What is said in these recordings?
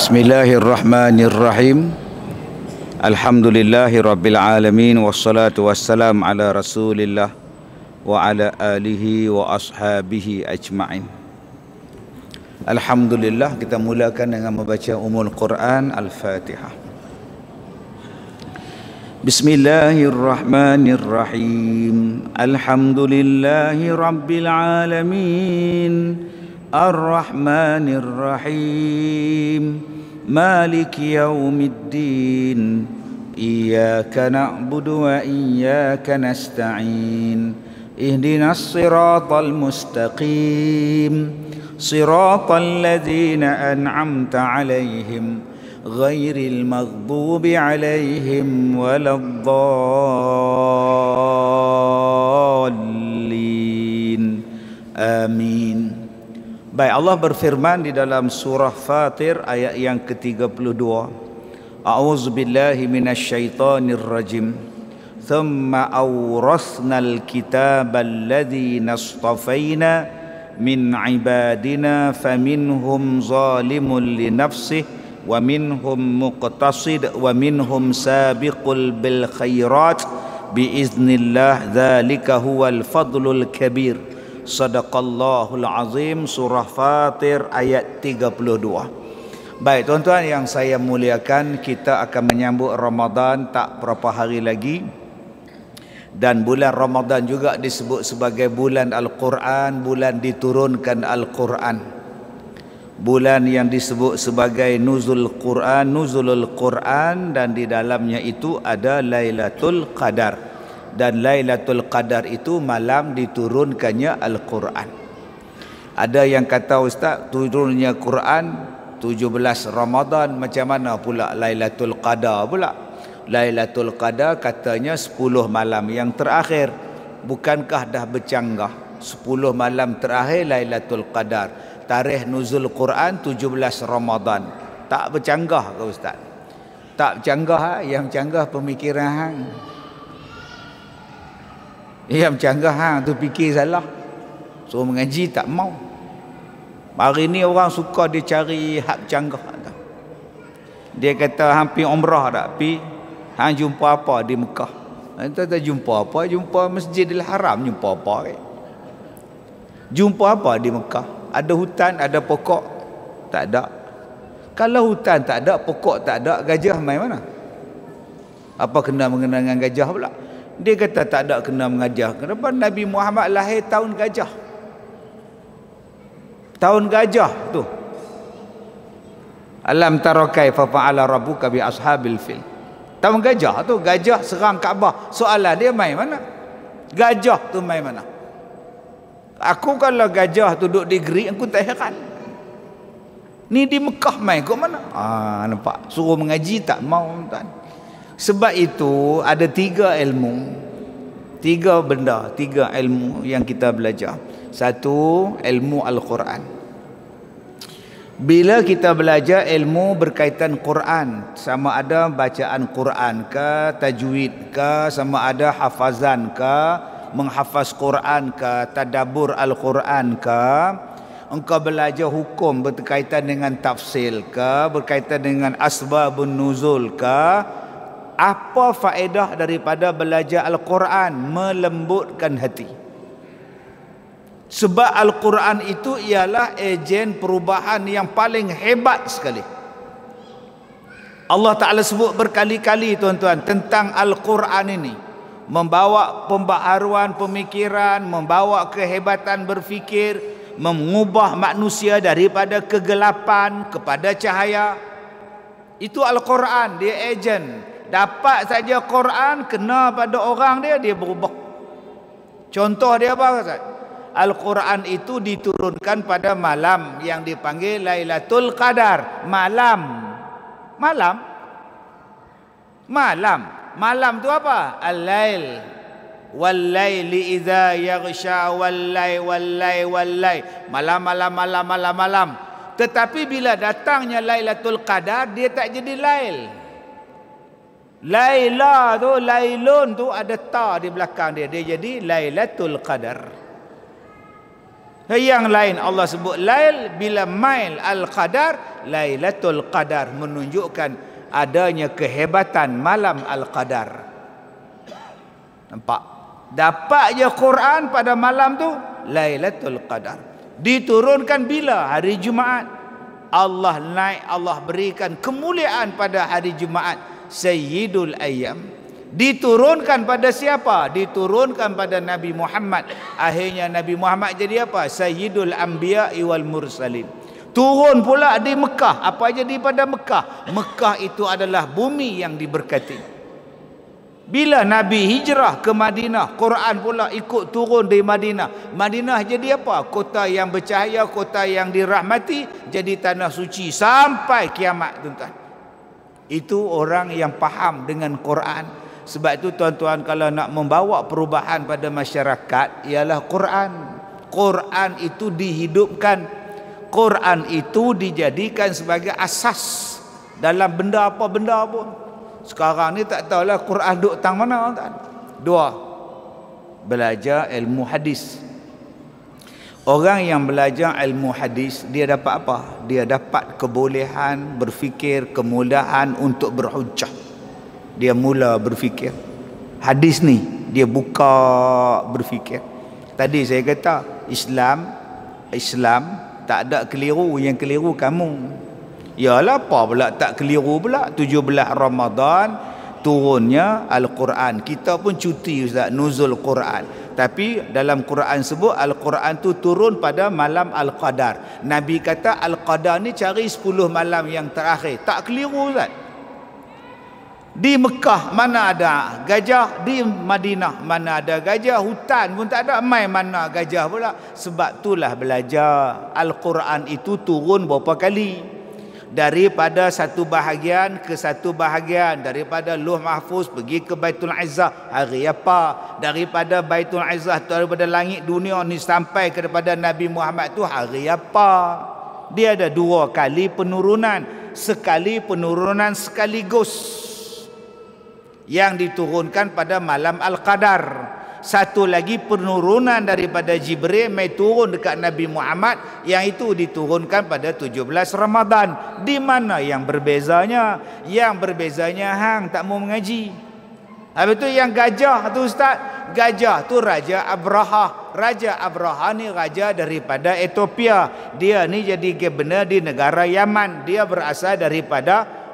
Bismillahirrahmanirrahim. Alhamdulillahi rabbil alamin, wassalatu wassalam ala Rasulillah wa ala alihi wa ashabihi ajma'in. Alhamdulillah, kita mulakan dengan membaca Ummul Quran Al-Fatihah. Bismillahirrahmanirrahim. Alhamdulillahi rabbil alamin, Ar-Rahmanir-Rahim, Maliki yaumiddin, Iyyaka na'budu wa iyyaka nasta'in, Ihdinas siratal mustaqim, Siratal ladzina an'amta 'alaihim, Ghairil maghdubi 'alaihim waladdallin. Amin. Baik, Allah berfirman di dalam surah Fatir ayat yang ke-32. A'udzubillahi minasyaitonir rajim. Thumma awrasnal kitabal ladzina istafaina min ibadina faminhum zalimun li nafsihi wa minhum muqtasid wa minhum sabiqul bil khairat biiznillah, dzalika huwal fadlul kabir. Sadaqallahul azim. Surah Fatir ayat 32. Baik tuan-tuan yang saya muliakan, kita akan menyambut Ramadan tak berapa hari lagi. Dan bulan Ramadan juga disebut sebagai bulan Al-Quran, bulan diturunkan Al-Quran, bulan yang disebut sebagai Nuzul Quran, Nuzulul Quran, dan di dalamnya itu ada Lailatul Qadar. Dan Lailatul Qadar itu malam diturunkannya Al-Quran. Ada yang kata, Ustaz, turunnya Quran 17 Ramadan, macam mana pula Lailatul Qadar pula? Lailatul Qadar katanya 10 malam yang terakhir. Bukankah dah bercanggah 10 malam terakhir Lailatul Qadar? Tarikh nuzul Quran 17 Ramadan. Tak bercanggah ke Ustaz? Tak bercanggah. Yang canggah pemikiran hang. Yang canggah hang tu fikir salah. Suruh mengaji tak mau. Hari ni orang suka dia cari hak canggah. Dia kata hang pergi umrah tak? Pergi. Hang jumpa apa di Mekah? Hang tak jumpa apa? Jumpa Masjidil Haram. Jumpa apa? Jumpa apa di Mekah? Ada hutan, ada pokok? Tak ada. Kalau hutan tak ada, pokok tak ada, gajah main mana? Apa kena mengenal dengan gajah pula? Dia kata tak ada kena mengajah. Kenapa Nabi Muhammad lahir tahun gajah? Tahun gajah tu. Alam tara kaifa fa'ala rabbuka bi ashabil fil. Tahun gajah tu, gajah serang Kaabah. Soalan dia main mana? Gajah tu main mana? Aku kalau gajah tu duduk di Greek, aku tak heran. Ni di Mekah main kat mana? Nampak? Suruh mengaji tak mau tuan. Sebab itu ada 3 ilmu, 3 benda, 3 ilmu yang kita belajar. Satu, ilmu Al-Quran. Bila kita belajar ilmu berkaitan Quran, sama ada bacaan Quran ke, tajwid ke, sama ada hafazan ke, menghafaz Quran ke, tadabbur Al-Quran ke, engkau belajar hukum berkaitan dengan tafsir ke, berkaitan dengan asbabun nuzul ke, apa faedah daripada belajar Al-Quran? Melembutkan hati. Sebab Al-Quran itu ialah ejen perubahan yang paling hebat sekali. Allah Ta'ala sebut berkali-kali tuan-tuan tentang Al-Quran ini. Membawa pembaharuan pemikiran, membawa kehebatan berfikir, mengubah manusia daripada kegelapan kepada cahaya. Itu Al-Quran, dia ejen. Dapat saja Quran kena pada orang dia, dia berubah. Contoh dia apa Ustaz? Al-Quran itu diturunkan pada malam yang dipanggil Lailatul Qadar. Malam. Malam tu apa? Al-lail. Wal-laili idza yaghsha wal-lai. Malam. Tetapi bila datangnya Lailatul Qadar, dia tak jadi lail. Laila tu, lailun tu ada ta di belakang dia. Dia jadi Lailatul Qadar. Yang lain Allah sebut lail, bila mail al-qadar, Lailatul Qadar, menunjukkan adanya kehebatan malam al-qadar. Nampak? Dapat je Quran pada malam tu Lailatul Qadar. Diturunkan bila? Hari Jumaat. Allah naik, Allah berikan kemuliaan pada hari Jumaat, Sayyidul Ayyam. Diturunkan pada siapa? Diturunkan pada Nabi Muhammad. Akhirnya Nabi Muhammad jadi apa? Sayyidul Anbiya wal Mursalin. Turun pula di Mekah. Apa jadi pada Mekah? Mekah itu adalah bumi yang diberkati. Bila Nabi hijrah ke Madinah, Quran pula ikut turun di Madinah. Madinah jadi apa? Kota yang bercahaya, kota yang dirahmati, jadi tanah suci sampai kiamat, tuan-tuan. Itu orang yang faham dengan Quran. Sebab itu tuan-tuan, kalau nak membawa perubahan pada masyarakat, ialah Quran. Quran itu dihidupkan. Quran itu dijadikan sebagai asas dalam benda apa pun. Sekarang ni tak tahulah Quran duk tang mana, tuan. Dua, belajar ilmu hadis. Orang yang belajar ilmu hadis, dia dapat apa? Dia dapat kebolehan berfikir, kemudahan untuk berhujjah. Dia mula berfikir. Hadis ni dia buka berfikir. Tadi saya kata Islam tak ada keliru, yang keliru kamu. Yalah, apa pula tak keliru pula? 17 Ramadan turunnya Al-Quran. Kita pun cuti, Ustaz, nuzul Quran. Tapi dalam Quran sebut Al-Quran tu turun pada malam Al-Qadar. Nabi kata Al-Qadar ni cari 10 malam yang terakhir. Tak keliru, Ustaz. Di Mekah mana ada gajah, di Madinah mana ada gajah, hutan pun tak ada, mai mana gajah pula. Sebab itulah belajar Al-Quran itu turun berapa kali, daripada satu bahagian ke satu bahagian, daripada Lauh Mahfuz pergi ke Baitul Izzah hari apa, daripada Baitul Izzah tu, daripada langit dunia ni sampai kepada Nabi Muhammad tu hari apa. Dia ada 2 kali penurunan, sekali penurunan sekaligus yang diturunkan pada malam Al-Qadar. Satu lagi penurunan daripada Jibril mai turun dekat Nabi Muhammad, yang itu diturunkan pada 17 Ramadan. Di mana yang berbezanya? Yang berbezanya hang tak mau mengaji. Habis tu yang gajah tu, Ustaz, gajah tu Raja Abraha. Raja Abraha ni raja daripada Ethiopia. Dia ni jadi gubernur di negara Yaman. Dia berasal daripada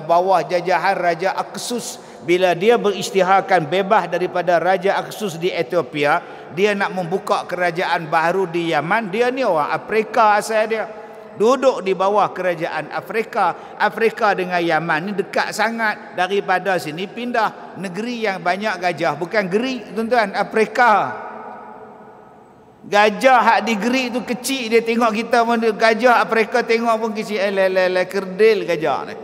bawah jajahan Raja Aksus. Bila dia berisytiharkan bebas daripada Raja Aksus di Ethiopia, dia nak membuka kerajaan baru di Yaman. Dia ni orang Afrika asal dia. Duduk di bawah kerajaan Afrika. Afrika dengan Yaman ni dekat sangat. Daripada sini pindah negeri yang banyak gajah. Bukan Gerik, tuan-tuan, Afrika. Gajah hak di Gerik tu kecil, dia tengok kita pun, gajah Afrika tengok pun kecil. Kerdil gajah ni.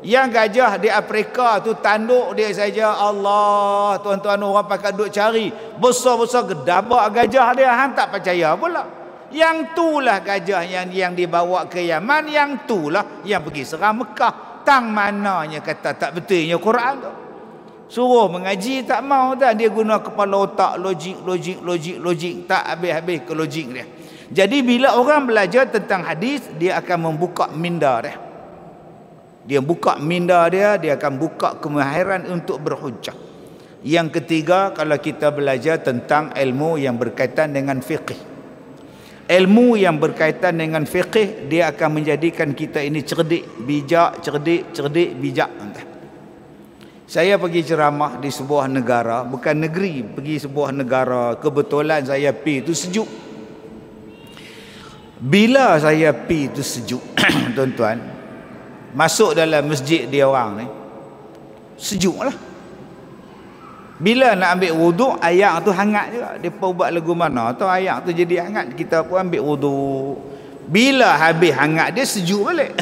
Yang gajah di Afrika tu tanduk dia saja. Allah, tuan-tuan, orang pakai duk cari besar-besar gedabak gajah dia, hang tak percaya pula. Yang itulah gajah yang dibawa ke Yaman, yang itulah yang pergi serang Mekah. Tang mananya kata tak betulnya Quran tu. Suruh mengaji tak mau, tak, dia guna kepala otak, logik, tak habis-habis ke logik dia. Jadi bila orang belajar tentang hadis, dia akan membuka minda dia. Dia buka minda dia akan buka kemahiran untuk berhujjah. Yang ketiga, kalau kita belajar tentang ilmu yang berkaitan dengan fiqh. Ilmu yang berkaitan dengan fiqh, dia akan menjadikan kita ini cerdik, bijak, cerdik, bijak. Saya pergi ceramah di sebuah negara, bukan negeri, pergi sebuah negara. Kebetulan saya pergi itu sejuk. Bila saya pergi itu sejuk, tuan-tuan, masuk dalam masjid dia orang ni, sejuk lah. Bila nak ambil wuduk, air tu hangat juga. Dia buat lagu mana tu, air tu jadi hangat, kita pun ambil wuduk. Bila habis hangat dia, sejuk balik.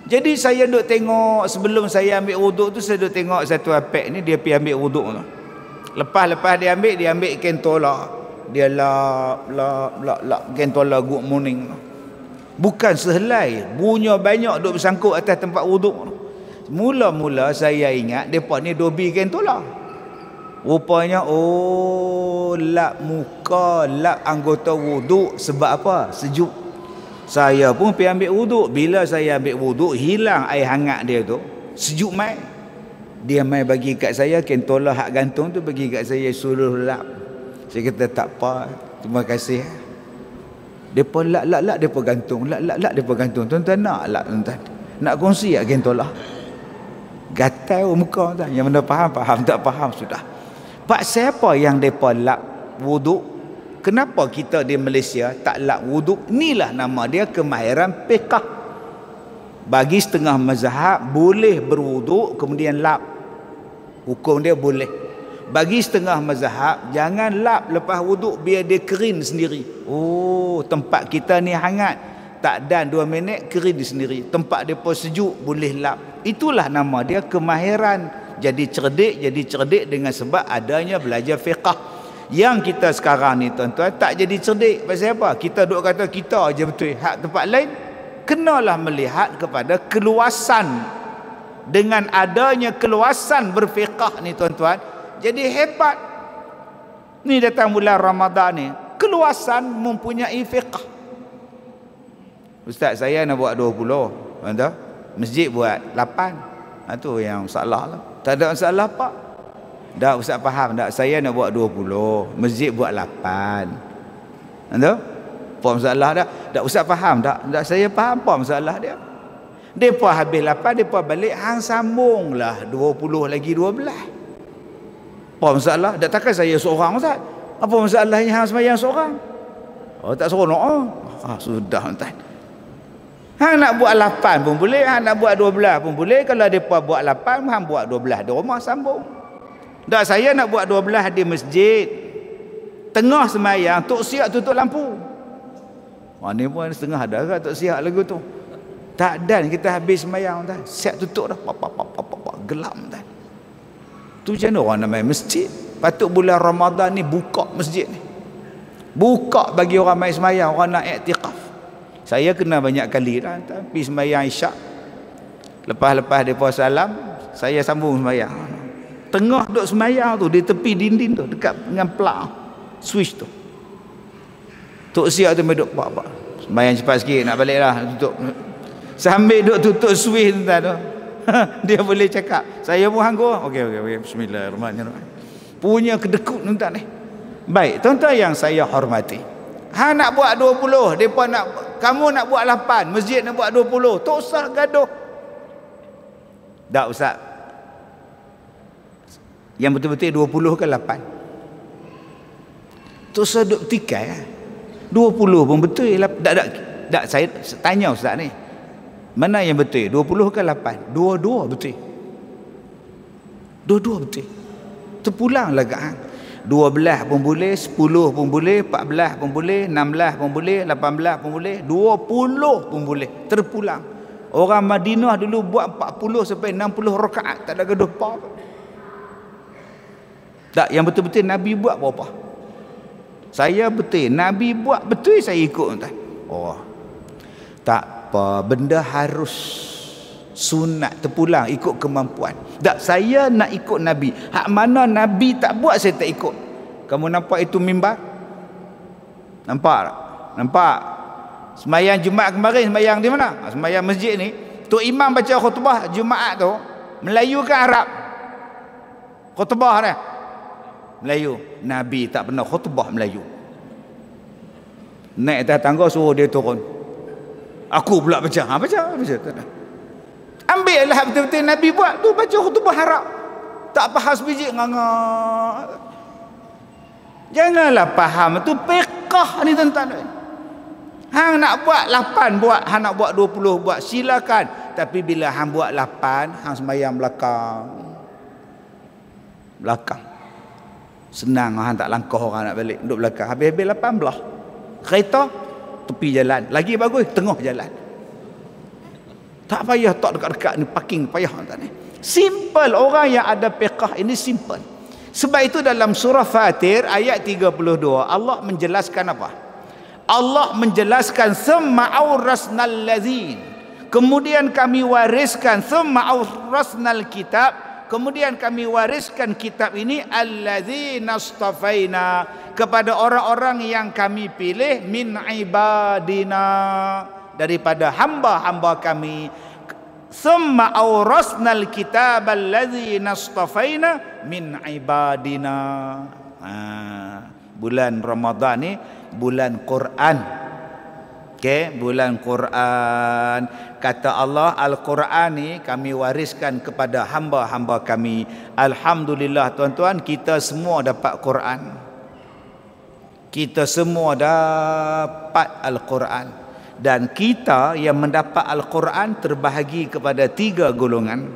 Jadi saya duk tengok, sebelum saya ambil wuduk tu, saya duk tengok satu apek ni, dia pergi ambil wuduk tu. Lepas dia ambil kentola. Dia lap kentola good morning tu. Bukan sehelai, bunyi banyak duk bersangkut atas tempat wuduk. Mula-mula saya ingat depa ni dobi kentola. Rupanya lap muka, lap anggota wuduk. Sebab apa? Sejuk. Saya pun pergi ambil wuduk. Bila saya ambil wuduk, hilang air hangat dia tu, sejuk mai. Dia mai bagi kat saya kentolah hak gantung tu, bagi kat saya suruh lap. Saya kata tak apa, terima kasih. Depa lap depa gantung, lap depa gantung. Tuan-tuan nak lap tuan-tuan? Nak kongsi tak kentolah? Gatal muka tuan. Yang mana faham, tak faham sudah. Pak siapa yang depa lap wuduk? Kenapa kita di Malaysia tak lap wuduk? Inilah nama dia kemahiran fiqh. Bagi setengah mazhab boleh berwuduk kemudian lap. Hukum dia boleh. Bagi setengah mazhab jangan lap lepas wuduk, biar dia kering sendiri. Tempat kita ni hangat, tak dan 2 minit kering sendiri. Tempat dia pun sejuk, boleh lap. Itulah nama dia kemahiran. Jadi cerdik dengan sebab adanya belajar fiqh. Yang kita sekarang ni tuan-tuan tak jadi cerdik. Pasal apa? Kita duk kata kita aja betul, hak tempat lain. Kenalah melihat kepada keluasan. Dengan adanya keluasan berfiqh ni tuan-tuan, jadi hebat. Ni datang bulan Ramadan ni, keluasan mempunyai fiqh. Ustaz, saya nak buat 20, tuan-tuan. Masjid buat 8. Itu yang salah lah. Tak ada masalah apa. Dah Ustaz faham tak? Saya nak buat 20, masjid buat 8. Tuan-tuan? Apa masalah dah? Tak Ustaz faham tak? Tak, saya faham apa masalah dia. Depa habis 8, depa balik hang sambunglah 20 lagi 12. Apa masalah? Tak takkan saya seorang Ustaz. Apa masalahnya hang sembahyang seorang? Tak seronok. Sudah tuan. Hang nak buat 8 pun boleh, hang nak buat 12 pun boleh. Kalau depa buat 8, hang buat 12 di rumah sambung. Tak, saya nak buat 12 di masjid. Tengah sembahyang tok siap tutup lampu. Ni pun setengah dah ke tok siap lagu tu. Tak dan kita habis sembahyang tuan, siap tutup dah, gelap tuan. Tu macam mana orang nak main masjid? Patut bulan Ramadan ni buka masjid ni, buka bagi orang main sembahyang, orang nak iktikaf. Saya kena banyak kali dah pergi sembahyang isyak. Lepas depa salam, saya sambung sembahyang. Tengah duduk sembahyang tu, di tepi dinding tu, dekat dengan plug switch tu, tok siap tu duduk pak sembahyang cepat sikit, nak balik dah, tutup. Sambil duk tutup switch tuan tu, dia boleh cakap, saya pun hanggur. Okey, bismillahirrahmanirrahim. Punya kedekut tuan ni. Baik, tuan-tuan yang saya hormati, hang nak buat 20, depa nak, kamu nak buat 8, masjid nak buat 20, tak usah gaduh. Tak usah. Yang betul-betul 20 ke 8. Tak usah duk tikai. 20 pun betul. Tak, saya tanya Ustaz ni, mana yang betul? 20 ke 8? Dua-dua betul. Dua-dua betul. Terpulanglah kat hang. 12 pun boleh, 10 pun boleh, 14 pun boleh, 16 pun boleh, 18 pun boleh, 20 pun boleh. Terpulang. Orang Madinah dulu buat 40 sampai 60 rakaat, tak ada gaduh apa. Tak, yang betul-betul Nabi buat berapa? Saya betul, Nabi buat betul, saya ikut tuan. Tak apa, benda harus sunat, terpulang, ikut kemampuan. Tak, saya nak ikut Nabi. Hak mana Nabi tak buat, saya tak ikut. Kamu nampak itu mimbar? Nampak? Sembahyang Jumaat kemarin, sembahyang di mana? Sembahyang masjid ni, Tok Imam baca khutbah Jumaat tu, Melayu ke Arab? Khutbah dia Melayu. Nabi tak pernah khutbah Melayu. Naik atas tangga suruh dia turun, aku pula baca. Baca. Ambil lah betul-betul Nabi buat tu, baca khutbah Arab. Tak faham sebiji ngangak. Janganlah faham tu fiqh ni tuan-tuan. Hang nak buat 8 buat, hang nak buat 20 buat, silakan. Tapi bila hang buat 8, hang sembahyang belakang. Senang, hang tak langkah orang nak balik, duduk belakang. Habis-habis 8 belah. Kereta tepi jalan, lagi bagus tengah jalan. Tak payah tak dekat-dekat ni, parking payah tak ni. Simple, orang yang ada fiqh ini simple. Sebab itu dalam surah Fatir ayat 32 Allah menjelaskan apa? Allah menjelaskan summa aurasnal ladzin, kemudian kami wariskan, summa aurasnal kitab, kemudian kami wariskan kitab ini alladzina astafaina, kepada orang-orang yang kami pilih, min ibadina, daripada hamba-hamba kami. Thumma awrasnal kitab alladzina astafaina min ibadina. Bulan Ramadan ni bulan Quran. Okey, bulan Quran. Kata Allah, Al-Quran ni kami wariskan kepada hamba-hamba kami. Alhamdulillah tuan-tuan, kita semua dapat Quran. Kita semua dapat Al-Quran. Dan kita yang mendapat Al-Quran terbahagi kepada 3 golongan.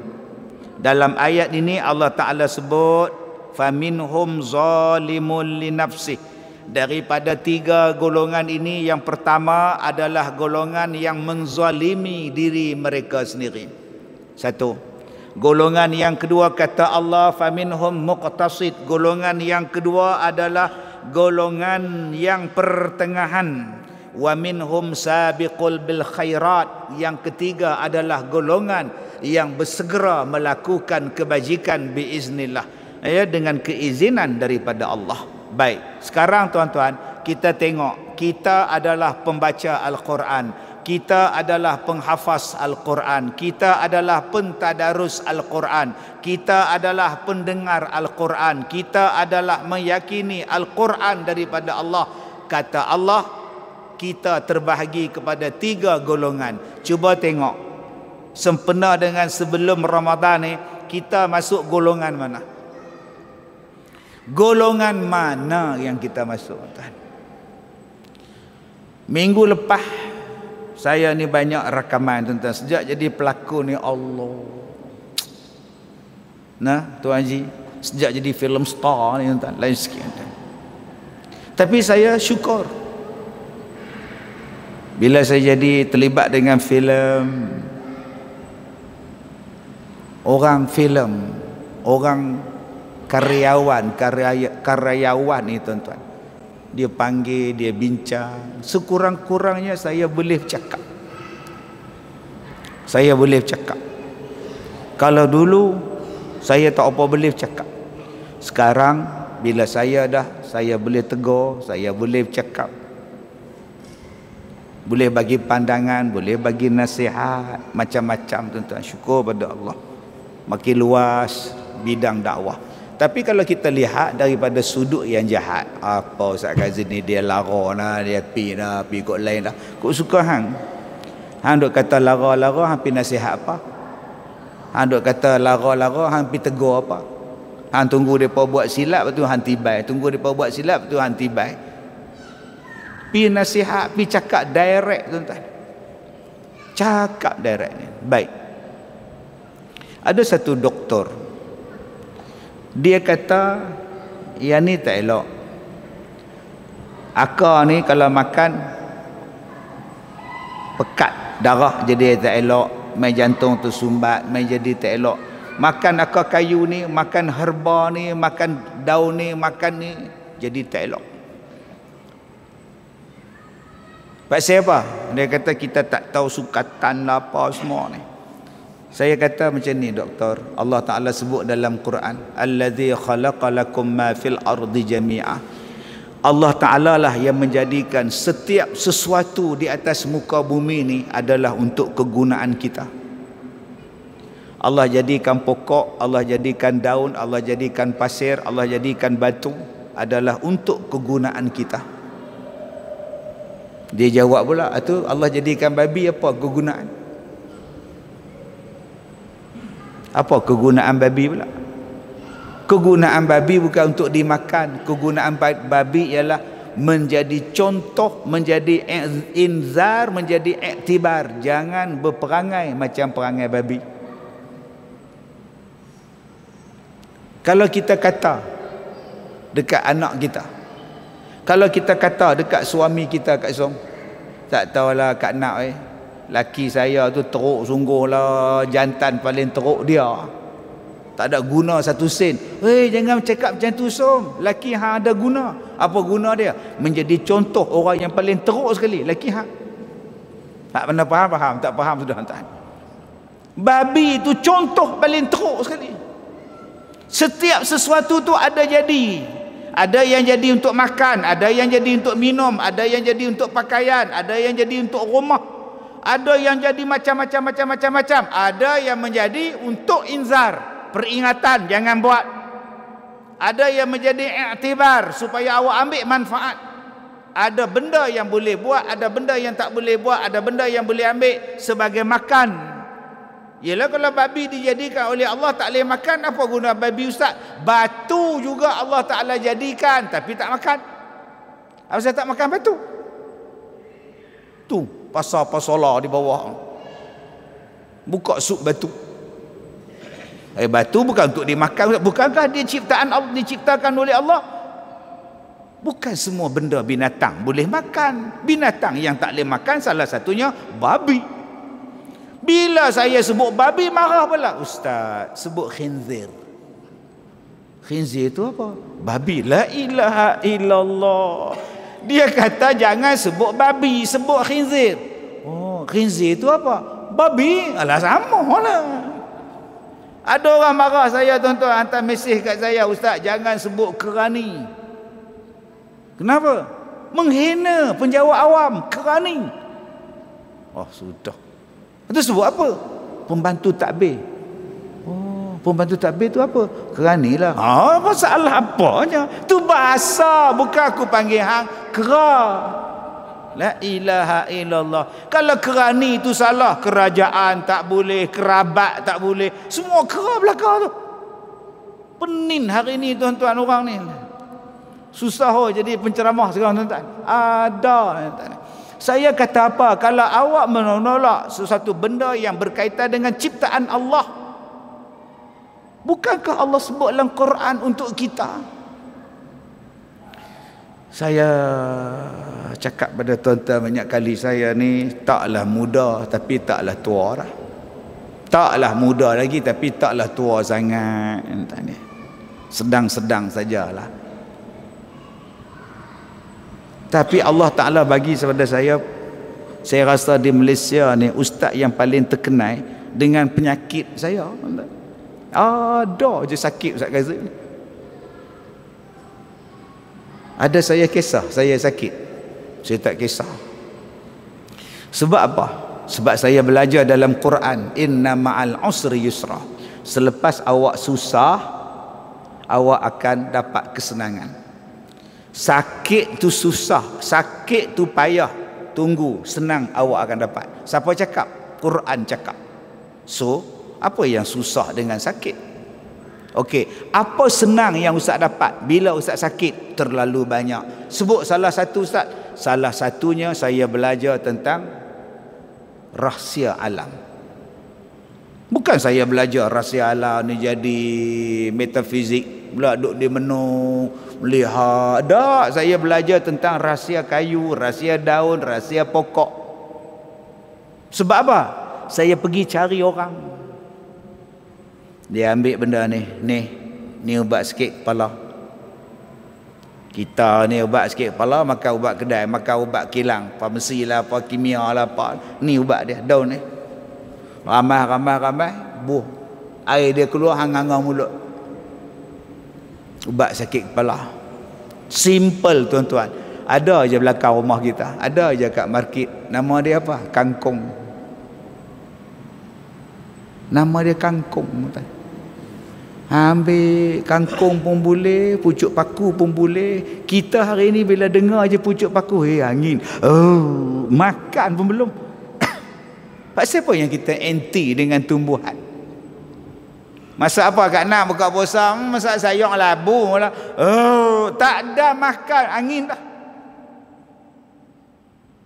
Dalam ayat ini Allah Ta'ala sebut, faminhum zalimun li nafsih. Daripada 3 golongan ini, yang pertama adalah golongan yang menzalimi diri mereka sendiri. 1. Golongan yang kedua kata Allah, faminhum muqtasid. Golongan yang kedua adalah golongan yang pertengahan. Wa minhum sabiqul bil khairat. Yang ketiga adalah golongan yang bersegera melakukan kebajikan biiznillah, ya, dengan keizinan daripada Allah. Baik, sekarang tuan-tuan, kita tengok, kita adalah pembaca Al-Quran, kita adalah penghafaz Al-Quran, kita adalah pentadarus Al-Quran, kita adalah pendengar Al-Quran, kita adalah meyakini Al-Quran daripada Allah. Kata Allah, kita terbahagi kepada 3 golongan. Cuba tengok, sempena dengan sebelum Ramadan ni, kita masuk golongan mana? Golongan mana yang kita masuk, tuan? Minggu lepas saya ni banyak rakaman, tuan-tuan. Sejak jadi pelakon ni, Allah, nah Tuan Haji, sejak jadi film star ni, tuan-tuan, lain sikit, tuan. Tapi saya syukur bila saya jadi terlibat dengan filem, orang filem, orang karyawan ni, tuan-tuan, dia panggil, dia bincang, sekurang-kurangnya saya boleh cakap. Saya boleh cakap. Kalau dulu saya tak apa boleh cakap. Sekarang bila saya boleh tegur, saya boleh cakap, boleh bagi pandangan, boleh bagi nasihat, macam-macam, tuan-tuan. Syukur pada Allah, makin luas bidang dakwah. Tapi kalau kita lihat daripada sudut yang jahat, apa Ustaz Kazim ni dia lara lah, dia pi kot lain dah. Kok suka hang? Hang duk kata lara-lara, hang pi nasihat apa? Hang duk kata lara-lara, hang pi tegur apa? Hang tunggu depa buat silap, lepas tu hang tibai. Tunggu depa buat silap, lepas tu hang tibai. Pi nasihat, pi cakap direct, tuan-tuan. Cakap direct ni. Baik. Ada satu doktor, dia kata, yang ni tak elok. Akar ni kalau makan pekat darah jadi tak elok, main jantung tersumbat, main jadi tak elok. Makan akar kayu ni, makan herba ni, makan daun ni, makan ni, jadi tak elok. Pasal apa? Dia kata kita tak tahu sukatan lah apa semua ni. Saya kata macam ni, doktor. Allah Ta'ala sebut dalam Quran, allazi khalaqa lakum ma fil ardi jami'ah. Allah Ta'ala lah yang menjadikan setiap sesuatu di atas muka bumi ni adalah untuk kegunaan kita. Allah jadikan pokok, Allah jadikan daun, Allah jadikan pasir, Allah jadikan batu, adalah untuk kegunaan kita. Dia jawab pula, itu Allah jadikan babi apa kegunaan? Apa kegunaan babi pula? Kegunaan babi bukan untuk dimakan. Kegunaan babi ialah menjadi contoh, menjadi inzar, menjadi iktibar. Jangan berperangai macam perangai babi. Kalau kita kata dekat anak kita, kalau kita kata dekat suami kita, Kak Som, tak tahulah Kak Nak laki saya tu teruk sungguh lah, jantan paling teruk dia, tak ada guna 1 sen. Jangan cakap macam tu Som, laki hang ada guna. Apa guna dia? Menjadi contoh orang yang paling teruk sekali, laki hang. Tak pernah faham? Tak faham sudah, tuan. Babi itu contoh paling teruk sekali. Setiap sesuatu tu ada jadi. Ada yang jadi untuk makan, ada yang jadi untuk minum, ada yang jadi untuk pakaian, ada yang jadi untuk rumah, ada yang jadi macam-macam. Ada yang menjadi untuk inzar, peringatan, jangan buat. Ada yang menjadi iktibar, supaya awak ambil manfaat. Ada benda yang boleh buat, ada benda yang tak boleh buat, ada benda yang boleh ambil sebagai makan. Yelah, kalau babi dijadikan oleh Allah tak boleh makan, apa guna babi ustaz? Batu juga Allah Ta'ala jadikan tapi tak makan. Apa saya tak makan batu? Tu pasar-pasola di bawah buka sup batu. Batu bukan untuk dimakan. Bukankah dia ciptaan Allah, diciptakan oleh Allah? Bukan semua benda binatang boleh makan. Binatang yang tak boleh makan salah satunya babi. Bila saya sebut babi, marah pula. Ustaz, sebut khinzir. Khinzir itu apa? Babi. La ilaha illallah. Dia kata jangan sebut babi, sebut khinzir. Oh, khinzir itu apa? Babi. Alah, sama lah. Ada orang marah saya, tuan-tuan, hantar mesej kat saya, Ustaz, jangan sebut kerani. Kenapa? Menghina penjawat awam, kerani. Oh, sudah. Itu sebut apa? Pembantu takbir. Oh, pembantu takbir tu apa? Kerani lah. Masalah apanya? Tu bahasa, bukan aku panggil hang kera. La ilaha illallah. Kalau kerani tu salah, kerajaan tak boleh, kerabat tak boleh, semua kera belakang tu. Penin hari ni tuan-tuan orang ni. Susah jadi penceramah sekarang tuan-tuan. Ada tuan-tuan. Saya kata apa? Kalau awak menolak sesuatu benda yang berkaitan dengan ciptaan Allah, bukankah Allah sebut dalam Quran untuk kita? Saya cakap pada tuan-tuan banyak kali, saya ni taklah muda tapi taklah tua dah. Taklah muda lagi tapi taklah tua sangat. Sedang-sedang sajalah. Tapi Allah Ta'ala bagi kepada saya rasa di Malaysia ni ustaz yang paling terkenal dengan penyakit saya. Ada je sakit Ustaz Kazim. Ada saya kisah, saya sakit. Saya tak kisah. Sebab apa? Sebab saya belajar dalam Quran, inna ma'al usri yusra. Selepas awak susah, awak akan dapat kesenangan. Sakit tu susah, sakit tu payah, tunggu, senang awak akan dapat. Siapa cakap? Quran cakap. So, apa yang susah dengan sakit? Okey, apa senang yang ustaz dapat bila ustaz sakit? Terlalu banyak. Sebut salah satu ustaz. Salah satunya saya belajar tentang rahsia alam. Bukan saya belajar rahsia alam ni jadi metafizik, pula duduk di menung melihat. Tak, saya belajar tentang rahsia kayu, rahsia daun, rahsia pokok. Sebab apa? Saya pergi cari orang. Dia ambil benda ni ubat sikit kepala. Kita ni ubat sikit kepala, makan ubat kedai, makan ubat kilang, farmasi lah, apa kimia lah, apa. Ni ubat dia, daun ni. Ramai, buh. Air dia keluar hang-hang mulut. Ubat sakit kepala. Simple tuan-tuan. Ada je belakang rumah kita. Ada je kat market. Nama dia apa? Kangkung. Nama dia kangkung. Tuan. Ambil kangkung pun boleh, pucuk paku pun boleh. Kita hari ni bila dengar je pucuk paku, angin. Oh, makan pun belum. Pasal apa yang kita anti dengan tumbuhan? Masa apa kat nak buka puasa? Masa sayang labu lah. Oh, tak ada makan, angin dah.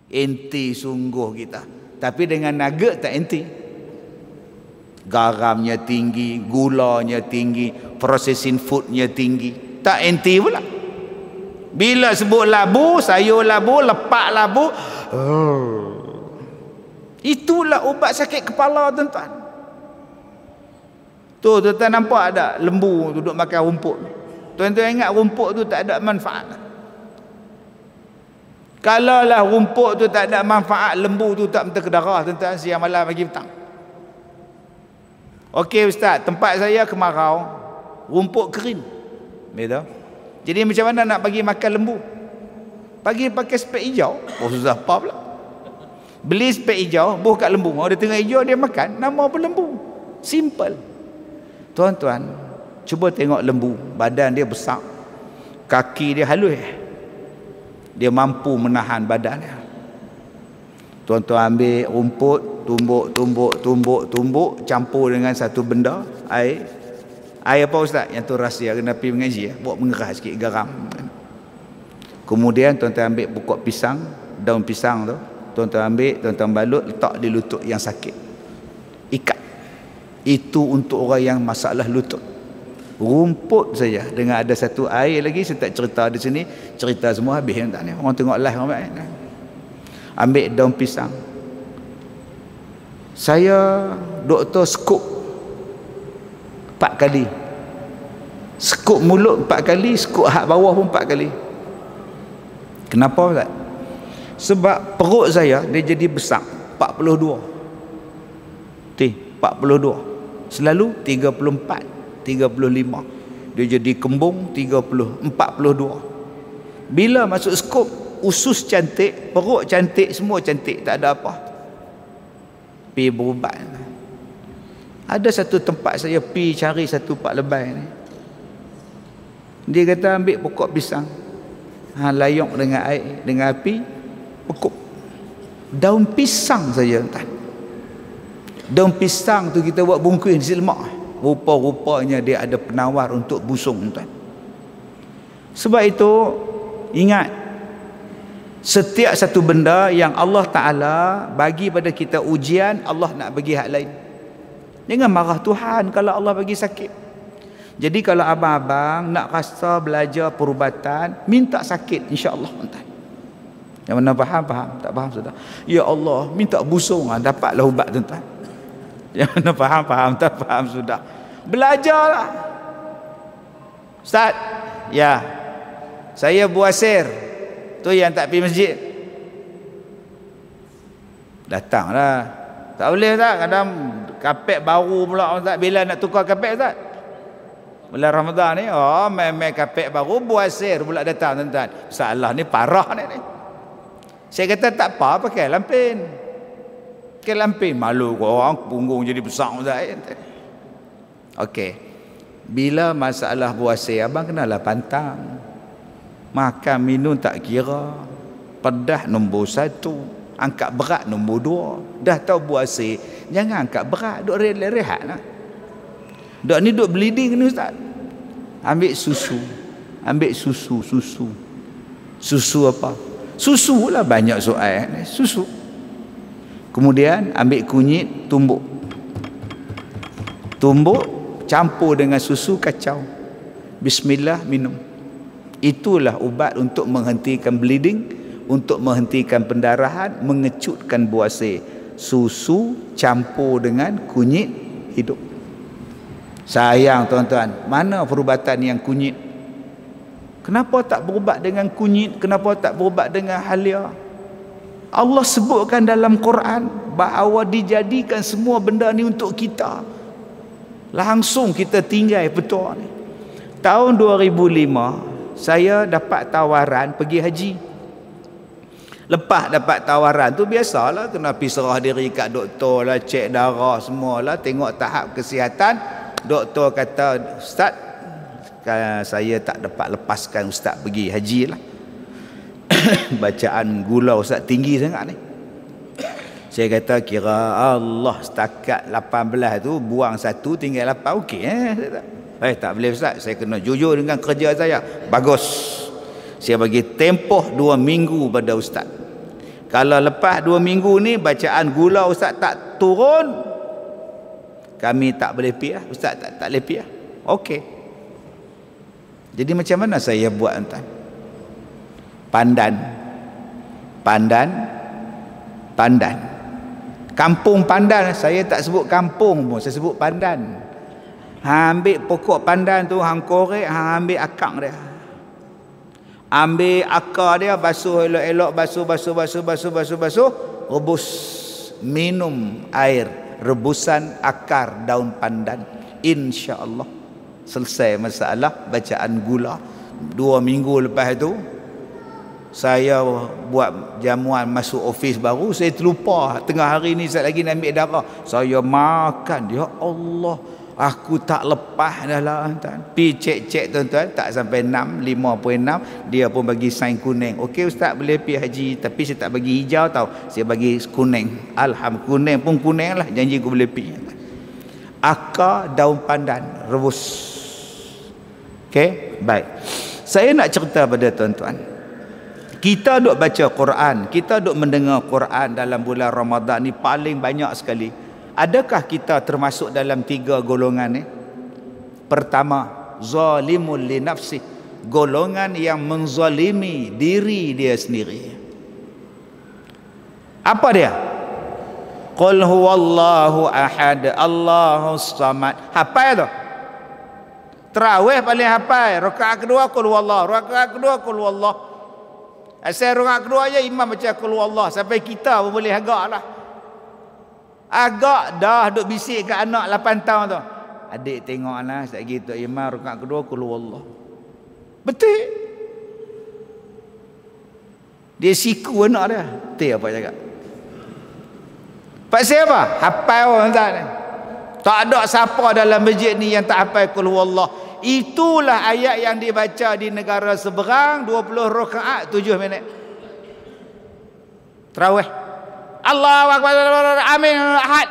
Anti sungguh kita. Tapi dengan naga tak anti. Garamnya tinggi, gulanya tinggi, processing foodnya tinggi. Tak anti pula. Bila sebut labu, sayur labu, lepak labu, itulah ubat sakit kepala tuan-tuan. Tu tuan-tuan nampak ada lembu duduk makan rumput. Tuan-tuan ingat rumput tu tak ada manfaat. Kalaulah rumput tu tak ada manfaat, lembu tu tak minta ke darah tuan-tuan siang malam pagi petang. Okey ustaz, tempat saya kemarau. rumput kering. Betul? Jadi macam mana nak bagi makan lembu? Pagi pakai spek hijau. Oh, susah apa pula. Beli spek hijau, buh kat lembu. Dia tengok hijau, dia makan. Nama apa lembu? Simple. Tuan-tuan, cuba tengok lembu. Badan dia besar. Kaki dia halus. Dia mampu menahan badan dia. Tuan-tuan ambil rumput, tumbuk, campur dengan satu benda, air. Air apa ustaz? Yang tu rahsia, kena pergi mengaji. Buat mengerah sikit, garam. Kemudian tuan-tuan ambil pokok pisang, daun pisang tu, tuan-tuan ambil, tuan-tuan balut, letak di lutut yang sakit. Ikat. Itu untuk orang yang masalah lutut. Rumput saja. Dengan ada satu air lagi, saya tak cerita di sini, cerita semua habis tak ni. Orang tengok live ramai. Ambil daun pisang. Saya doktor skup 4 kali. Skup mulut 4 kali, skup hak bawah pun 4 kali. Kenapa Ustaz? Sebab perut saya dia jadi besar 42. 42. Selalu 34, 35. Dia jadi kembung 30, 42. Bila masuk skop, usus cantik, perut cantik, semua cantik, tak ada apa. Pergi berubat. Ada satu tempat saya pergi cari satu pak lebay ni. Dia kata ambil pokok pisang. Layuk dengan air, dengan api, pekuk. Daun pisang saja entah. Daun pisang tu kita buat bungkus nasi lemak. Rupa-rupanya dia ada penawar untuk busung entah. Sebab itu ingat, setiap satu benda yang Allah Ta'ala bagi pada kita ujian, Allah nak bagi hak lain. Jangan marah Tuhan kalau Allah bagi sakit. Jadi kalau abang-abang nak rasa belajar perubatan, minta sakit, insya-Allah tuan. Yang mana faham? Tak faham sudah. Ya Allah, minta busung, dapatlah ubat tuan. Yang mana faham? Tak faham sudah. Belajarlah. Ustaz, ya. Saya buasir. Tu yang tak pergi masjid. Datanglah. Tak boleh tak? Kadang kapet baru pula Ustaz. Bila nak tukar kapet Ustaz? Bulan Ramadan ni, main-main kapek baru, buasir pula datang tuan-tuan. Salah ni parah ni. Saya kata tak apa, pakai lampin. Pakai lampin, malu kau orang, punggung jadi besar Ustaz. Okey. Bila masalah buasir, abang kenalah pantang. Makan minum tak kira. Pedah nombor 1, angkat berat nombor 2. Dah tahu buasir, jangan angkat berat, duk rehat lah. Dok ni duk bleeding ni Ustaz. Ambil susu. Susu apa? Susu lah, banyak soal ni. Susu. Kemudian ambil kunyit, tumbuk, campur dengan susu, kacau. Bismillah, minum. Itulah ubat untuk menghentikan bleeding, untuk menghentikan pendarahan, mengecutkan buasir. Susu campur dengan kunyit hidup. Sayang tuan-tuan, mana perubatan yang kunyit? Kenapa tak berubat dengan kunyit? Kenapa tak berubat dengan halia? Allah sebutkan dalam Quran bahawa dijadikan semua benda ni untuk kita. Langsung kita tinggal betul ni. Tahun 2005 saya dapat tawaran pergi haji. Lepas dapat tawaran tu biasalah, kena pergi serah diri kat doktor lah, cek darah semualah, tengok tahap kesihatan. Doktor kata, Ustaz, saya tak dapat lepaskan Ustaz pergi haji lah. Bacaan gula Ustaz tinggi sangat ni. Saya kata, kira Allah setakat 18 tu, buang 1 tinggal 8, okey tak boleh Ustaz, saya kena jujur dengan kerja saya. Bagus, saya bagi tempoh 2 minggu pada Ustaz. Kalau lepas 2 minggu ni bacaan gula Ustaz tak turun, kami tak boleh pergi lah. Ustaz tak boleh pergi lah. Okey. Jadi macam mana saya buat tuan? Pandan. Kampung pandan, saya tak sebut kampung pun, saya sebut pandan. Ambil pokok pandan tu, hang korek, hang ambil akar dia. Ambil akar dia, basuh elok-elok, basuh, rebus, minum air rebusan akar daun pandan, insya-Allah Selesai masalah bacaan gula. 2 minggu lepas tu saya buat jamuan masuk office baru, saya terlupa tengah hari ni saya lagi nak ambil darah. Saya makan, ya Allah, aku tak lepas dah lah tuan. Pi cek tuan-tuan, tak sampai 6, 5.6, dia pun bagi sign kuning. Okey ustaz, boleh pi haji, tapi saya tak bagi hijau tau, saya bagi kuning. Alhamdulillah, kuning pun kuning lah, janji aku boleh pi. Akar daun pandan rebus. Okey, baik. Saya nak cerita pada tuan-tuan. Kita duk baca Quran, kita duk mendengar Quran dalam bulan Ramadan ni paling banyak sekali. Adakah kita termasuk dalam 3 golongan ni? Pertama, zalimul li nafsi, golongan yang menzalimi diri dia sendiri. Apa dia? Qul huwallahu ahad, Allahus samad. Hafal tu? Tarawih paling hafal. Rakaat kedua qul huwallah, rakaat kedua qul huwallah. Asal rakaat kedua aja imam baca qul huwallah, sampai kita pun boleh agaklah. Agak dah duk bisik kat anak 8 tahun tu. Adik tengoklah sekejap lagi tok imam rakaat kedua qul huwallah. Betul. Dia siku anak dia. Betul apa cakap? Pasal apa? Hafal orang tak ni. Tak ada siapa dalam masjid ni yang tak hafal qul huwallah. Itulah ayat yang dibaca di negara seberang, 20 rakaat 7 minit. Tarawih. Allahu akbar, amin, ahad.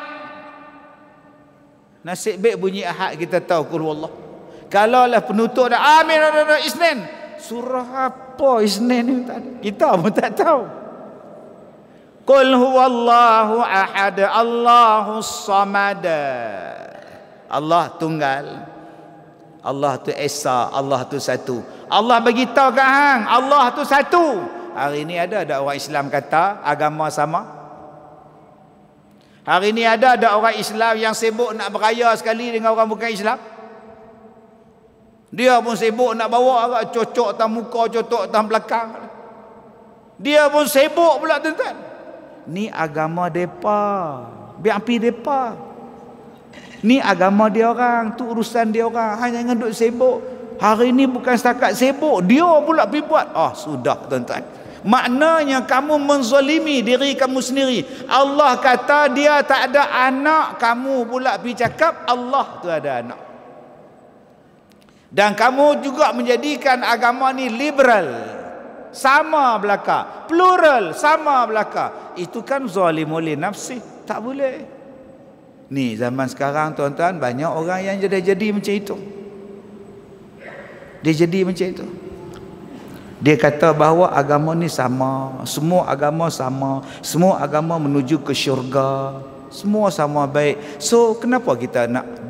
Nasib baik bunyi ahad kita tahu qul huwallah. Kalau lah penutup dah amin Isnin. Surah apa Isnin ni kita pun tak tahu. Qul huwallahu ahad, Allahus samad. Allah tunggal. Allah tu esa, Allah tu satu. Allah bagi tahu kat hang, Allah tu satu. Hari ni ada orang Islam kata agama sama? Hari ni ada orang Islam yang sibuk nak beraya sekali dengan orang bukan Islam? Dia pun sibuk nak bawa agak cocok atas muka, cocok atas belakang. Dia pun sibuk pula tuan-tuan. Ni agama depa, biar api depa. Ni agama dia orang, tu urusan dia orang. Hanya jangan duk sibuk. Hari ni bukan setakat sibuk, dia pula pergi buat. Sudah tuan-tuan. Maknanya kamu menzalimi diri kamu sendiri. Allah kata dia tak ada anak, kamu pula pergi cakap Allah tu ada anak. Dan kamu juga menjadikan agama ni liberal, sama belaka, plural, sama belaka. Itu kan zalimul li nafsi. Tak boleh. Ni zaman sekarang tuan-tuan, banyak orang yang jadi macam itu. Dia jadi macam itu. Dia kata bahawa agama ni sama, semua agama sama, semua agama menuju ke syurga, semua sama baik. So kenapa kita nak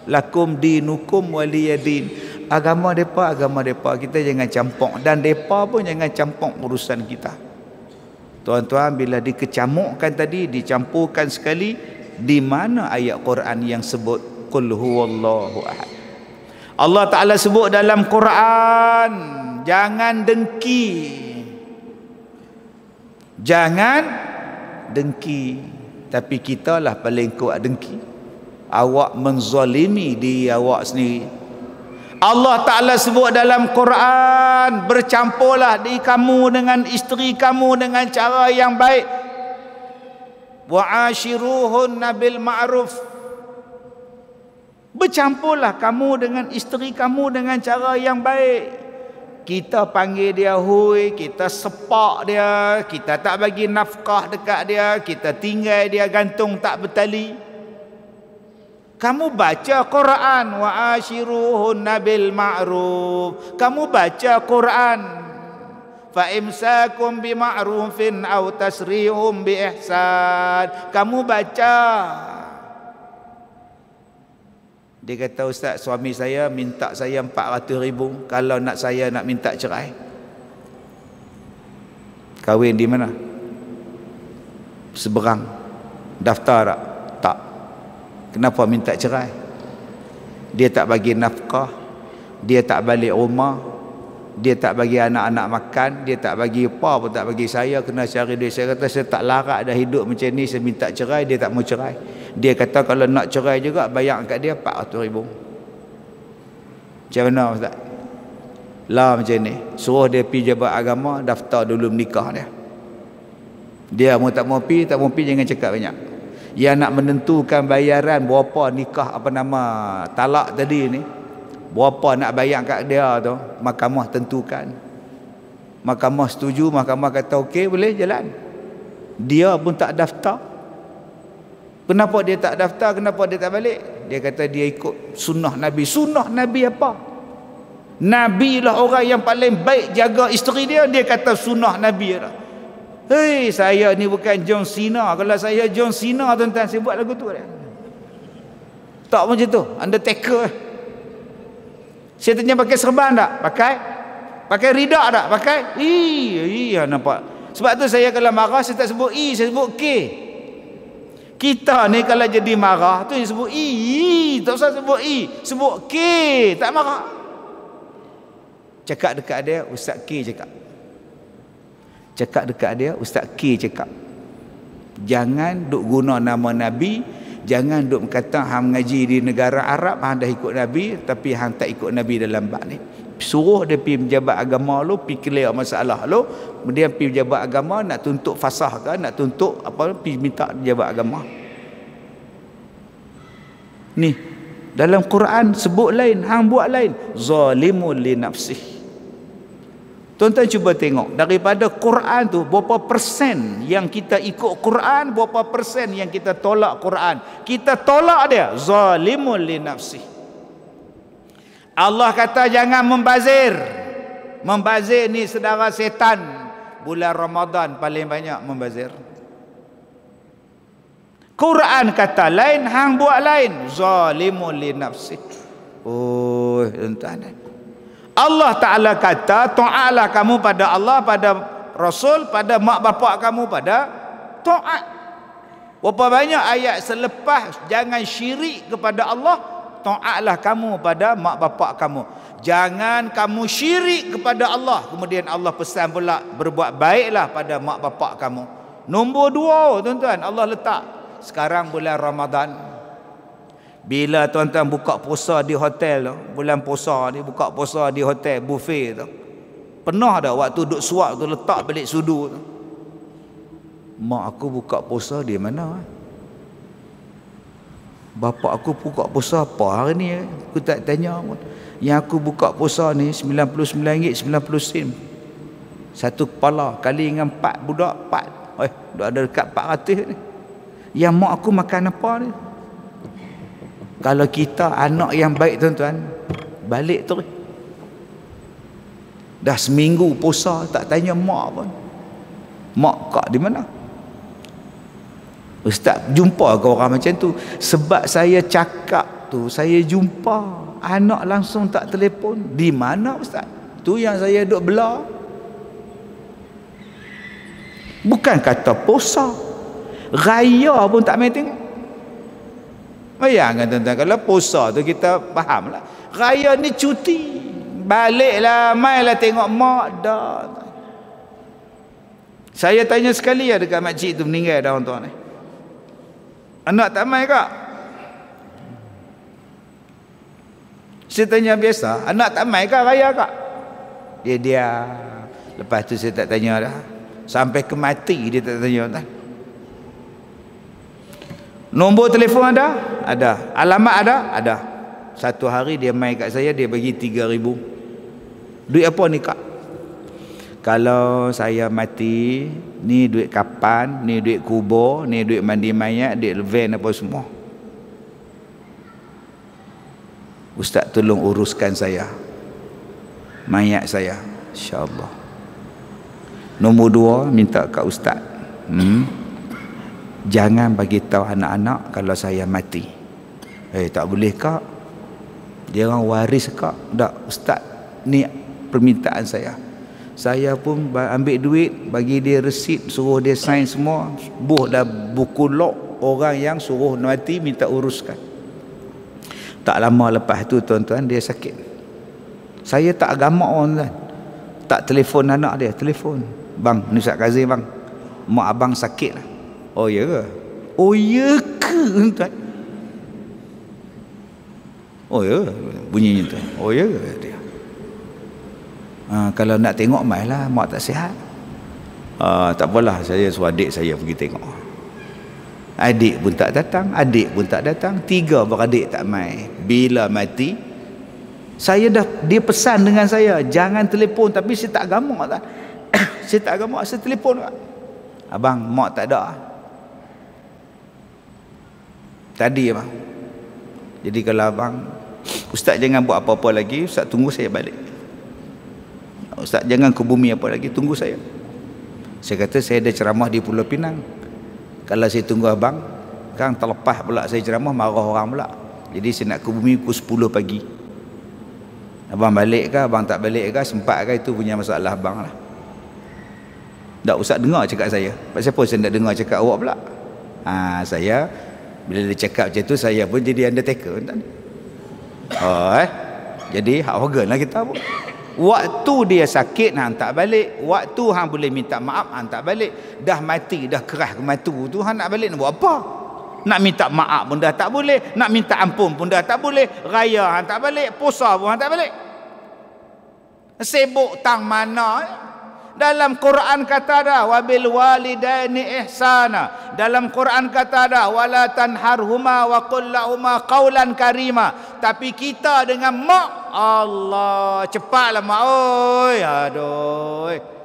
lakum dinukum waliyadin? Agama depa, kita jangan campur, dan depa pun jangan campur urusan kita. Tuan-tuan, bila dikecamukkan tadi, dicampurkan sekali, di mana ayat Quran yang sebut qul huwallahu ahad? Allah Ta'ala sebut dalam Quran, jangan dengki. Jangan dengki. Tapi kita lah paling kuat dengki. Awak menzalimi diri awak sendiri. Allah Ta'ala sebut dalam Quran, bercampurlah diri kamu dengan isteri kamu dengan cara yang baik. Wa'ashiruhunna bil ma'ruf. Bercampurlah kamu dengan isteri kamu dengan cara yang baik. Kita panggil dia hui, kita sepak dia, kita tak bagi nafkah dekat dia, kita tinggal dia gantung tak bertali. Kamu baca Quran, wa'ashiruhunna bil ma'ruf. Kamu baca Quran, fa imsakum bi ma'rufin aw tasrihum bi ihsan. Kamu baca. Dia kata, ustaz, suami saya minta saya 400,000 kalau saya nak minta cerai. Kahwin di mana? Seberang. Daftar tak? Tak. Kenapa minta cerai? Dia tak bagi nafkah, dia tak balik rumah, dia tak bagi anak-anak makan, dia tak bagi apa pun tak bagi saya, kena cari duit. Saya kata saya tak larat dah hidup macam ni, saya minta cerai, dia tak mau cerai. Dia kata kalau nak cerai juga bayar kat dia 400,000. Macam mana Ustaz? Lah macam ni, suruh dia pergi jabat agama, daftar dulu menikah dia. Dia mau tak mau pergi jangan cakap banyak. Yang nak menentukan bayaran berapa nikah apa nama talak tadi ni, berapa nak bayar kat dia tu, mahkamah tentukan. Mahkamah setuju, mahkamah kata okey boleh jalan. Dia pun tak daftar. Kenapa dia tak daftar? Kenapa dia tak balik? Dia kata dia ikut sunnah Nabi. Sunnah Nabi apa? Nabi lah orang yang paling baik jaga isteri dia. Dia kata sunnah Nabi lah. Hei, saya ni bukan John Cena. Kalau saya John Cena tuan-tuan, saya buat lagu tu dah. Tak macam tu, Undertaker. Saya tanya pakai serban tak? Pakai ridak tak? Pakai? Iya nampak. Sebab tu saya kalau marah saya tak sebut I, saya sebut K. Kita ni kalau jadi marah tu yang sebut I, tak usah sebut I, sebut K, tak marah. Cakap dekat dia, Ustaz K cakap. Cakap dekat dia, Ustaz K cakap. Jangan duk guna nama Nabi, jangan duk kata hang ngaji di negara Arab, hang dah ikut Nabi, tapi hang tak ikut Nabi dalam bab ni. Suruh dia pergi menjabat agama lu, pergi clear masalah lu, kemudian pergi menjabat agama, nak tuntut fasah ke, nak tuntut apa, pergi minta menjabat agama. Ni, dalam Quran sebut lain, hang buat lain. Zalimul li nafsih. Tuan-tuan cuba tengok daripada Quran tu berapa persen yang kita ikut Quran, berapa persen yang kita tolak Quran. Kita tolak dia, zalimul li nafsih. Allah kata jangan membazir. Membazir ni saudara setan. Bulan Ramadan paling banyak membazir. Quran kata lain, hang buat lain, zalimul li nafsih. Oh, tuan-tuan, Allah Ta'ala kata ta'alah kamu pada Allah, pada Rasul, pada mak bapak kamu, pada ta'at. Berapa banyak ayat selepas jangan syirik kepada Allah, ta'atlah kamu pada mak bapak kamu. Jangan kamu syirik kepada Allah. Kemudian Allah pesan pula berbuat baiklah pada mak bapak kamu. Nombor 2 tuan-tuan Allah letak. Sekarang bulan Ramadan, bila tuan-tuan buka puasa di hotel tu, bulan puasa ni buka puasa di hotel buffet tu, pernah dah waktu duduk suap tu letak balik sudu tu, mak aku buka puasa di mana? Bapak aku buka puasa apa hari ni? Aku tak tanya pun. Yang aku buka puasa ni RM99.90. Satu kepala kali dengan 4 budak, 4. Dah ada dekat 400 ni. Yang mak aku makan apa ni? Kalau kita anak yang baik tuan-tuan, balik terus. Dah seminggu puasa tak tanya mak pun. Mak kak di mana? Ustaz jumpa ke orang macam tu? Sebab saya cakap tu, saya jumpa anak langsung tak telefon. Di mana Ustaz? Tu yang saya duk belah. Bukan kata puasa, raya pun tak main tengok. Bayangkan tuan-tuan, kalau puasa tu kita faham lah, raya ni cuti, baliklah mainlah tengok mak dah. Saya tanya sekali ya dekat makcik tu meninggal dah tuan-tuan ni, anak tak main kak? Saya tanya biasa, anak tak main kak raya kak? Dia lepas tu saya tak tanya dah, sampai ke mati dia tak tanya tuan. Nombor telefon ada? Ada. Alamat ada? Ada. Satu hari dia main kat saya, dia bagi 3,000. Duit apa ni kak? Kalau saya mati, ni duit kapan, ni duit kubur, ni duit mandi mayat, duit van apa semua. Ustaz tolong uruskan saya, mayat saya, insya-Allah. Nombor 2 minta kat ustaz, jangan bagi tahu anak-anak kalau saya mati. Tak boleh kak, dia orang waris kak. Tak ustaz, ni permintaan saya. Saya pun ambil duit, bagi dia resit, suruh dia sign semua, buh dah buku log orang yang suruh mati minta uruskan. Tak lama lepas tu tuan-tuan dia sakit. Saya tak gamak orang tuan, tak telefon anak dia, telefon, bang ni Ustaz Kazim bang, mak abang sakit lah. Oh ya ke? Oh ya ke tuan? Oh ya, bunyinya tu. Oh ya dia. Kalau nak tengok mai lah, mak tak sihat. Tak apalah, saya suruh adik saya pergi tengok. Adik pun tak datang, adik pun tak datang, 3 beradik tak mai. Bila mati, dia pesan dengan saya, jangan telefon, tapi saya tak gamak tak. Saya tak gamak, saya telefon tak. Abang, mak tak ada. Tadi abang. Jadi kalau abang, ustaz jangan buat apa-apa lagi, ustaz tunggu saya balik. Ustaz jangan ke bumi apa lagi, tunggu saya. Saya kata saya ada ceramah di Pulau Pinang. Kalau saya tunggu abang, kan terlepas pula saya ceramah, marah orang pula. Jadi saya nak ke bumi pukul 10 pagi. Abang balik ke, abang tak balik ke, sempat ke, itu punya masalah abang lah. Tak usah dengar cakap saya. Siapa saya nak dengar cakap awak pula? Saya bila dia cakap macam tu, saya pun jadi undertaker. Jadi hak organ lah kita pun. Waktu dia sakit hang tak balik, waktu hang boleh minta maaf hang tak balik, dah mati dah keras ke matu tu hang nak balik nak buat apa? Nak minta maaf pun dah tak boleh, nak minta ampun pun dah tak boleh, raya hang tak balik, puasa pun hang tak balik. Sibuk tang mana? Dalam Quran kata dah wabil walidaini ihsana. Dalam Quran kata dah wala tanharhuma wa qul lahuma qaulan karima. Tapi kita dengan mak, Allah, cepatlah mak oi. Aduh.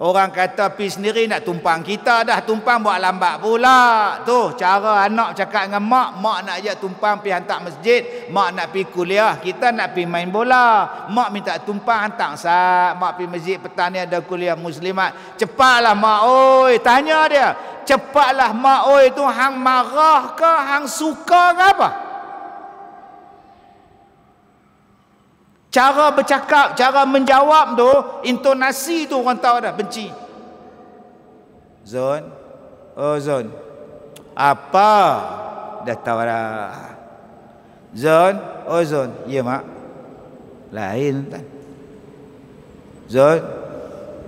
Orang kata pi sendiri nak tumpang, kita dah tumpang buat lambat pula. Tu cara anak cakap dengan mak, mak nak ajak tumpang pi hantar masjid, mak nak pi kuliah, kita nak pi main bola. Mak minta tumpang hantar sat, mak pi masjid petang ni ada kuliah muslimat. Cepatlah mak oi, tanya dia. Cepatlah mak oi tu hang marah ke, hang suka ke apa? Cara bercakap, cara menjawab tu, intonasi tu orang tahu dah, benci. Zon, oh Zon, apa? Dah tahu dah. Zon, oh Zon, ya mak. Lain kan? Zon,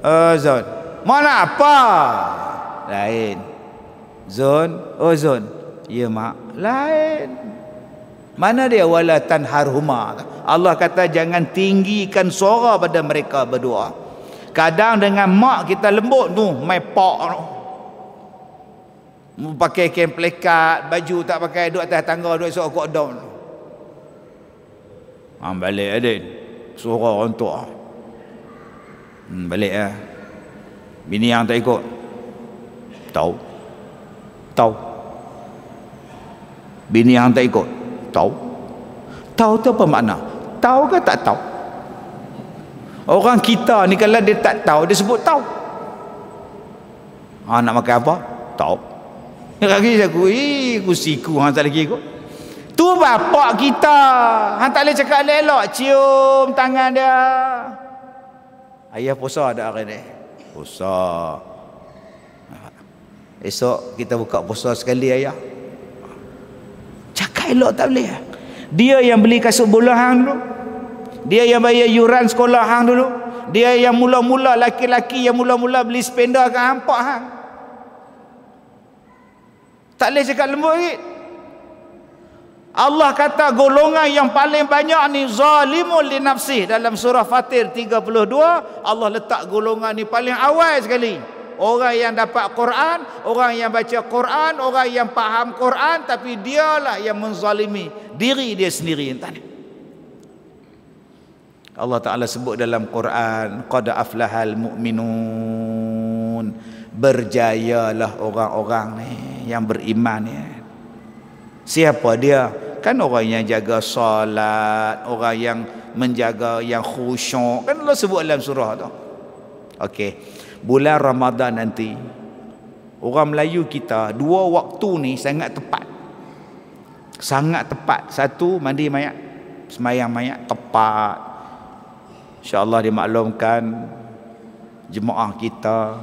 oh Zon, mana apa? Lain. Zon, oh Zon, ya mak. Lain. Mana dia wala tanharhuma? Allah kata jangan tinggikan suara pada mereka berdua. Kadang dengan mak kita lembut tu, mai pak tu. Pakai kain plekat, baju tak pakai, duduk atas tangga, duduk esok kok down. Balik adik. Suara orang tua. Balik ah. Bini yang tak ikut. Tahu. Bini yang tak ikut. Tahu tu apa makna? Tahu ke tak tahu? Orang kita ni kalau dia tak tahu, dia sebut tahu. Nak makan apa? Tahu. Lagi aku, kusiku hang tak lagi ikut. Tu bapak kita. Hang tak boleh cakap elok, cium tangan dia. Ayah puasa ada hari ni? Puasa. Esok kita buka puasa sekali ayah. Cakap elok tak boleh. Dia yang beli kasut bola hang dulu, dia yang bayar yuran sekolah hang dulu, dia yang mula-mula, laki-laki yang mula-mula beli spender ke hang, pak hang. Tak boleh cakap lembut lagi. Allah kata golongan yang paling banyak ni zalimun li nafsih. Dalam surah Fatir 32, Allah letak golongan ni paling awal sekali. Orang yang dapat Quran, orang yang baca Quran, orang yang faham Quran, tapi dialah yang menzalimi diri dia sendiri. Allah Ta'ala sebut dalam Quran, qad aflahal mu'minun, berjayalah orang-orang ni yang beriman ni. Siapa dia? Kan orang yang jaga solat, orang yang menjaga, yang khusyuk. Kan Allah sebut dalam surah tu. Okey. Bulan Ramadan nanti, orang Melayu kita 2 waktu ni sangat tepat. Sangat tepat. Satu, mandi mayat, semayang mayat, tepat. InsyaAllah dimaklumkan jemaah kita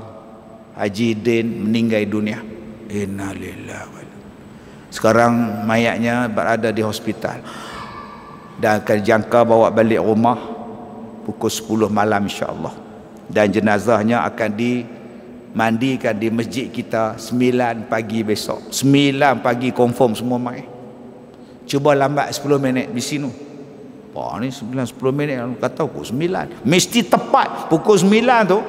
Haji Din meninggal dunia. Innalillahi wa inna. Sekarang mayatnya berada di hospital dan akan jangka bawa balik rumah pukul 10 malam insyaAllah. Dan jenazahnya akan dimandikan di masjid kita 9 pagi besok. 9 pagi confirm semua mai. Cuba lambat 10 minit di sini. Ni 9-10 minit kata pukul 9. Mesti tepat pukul 9 tu.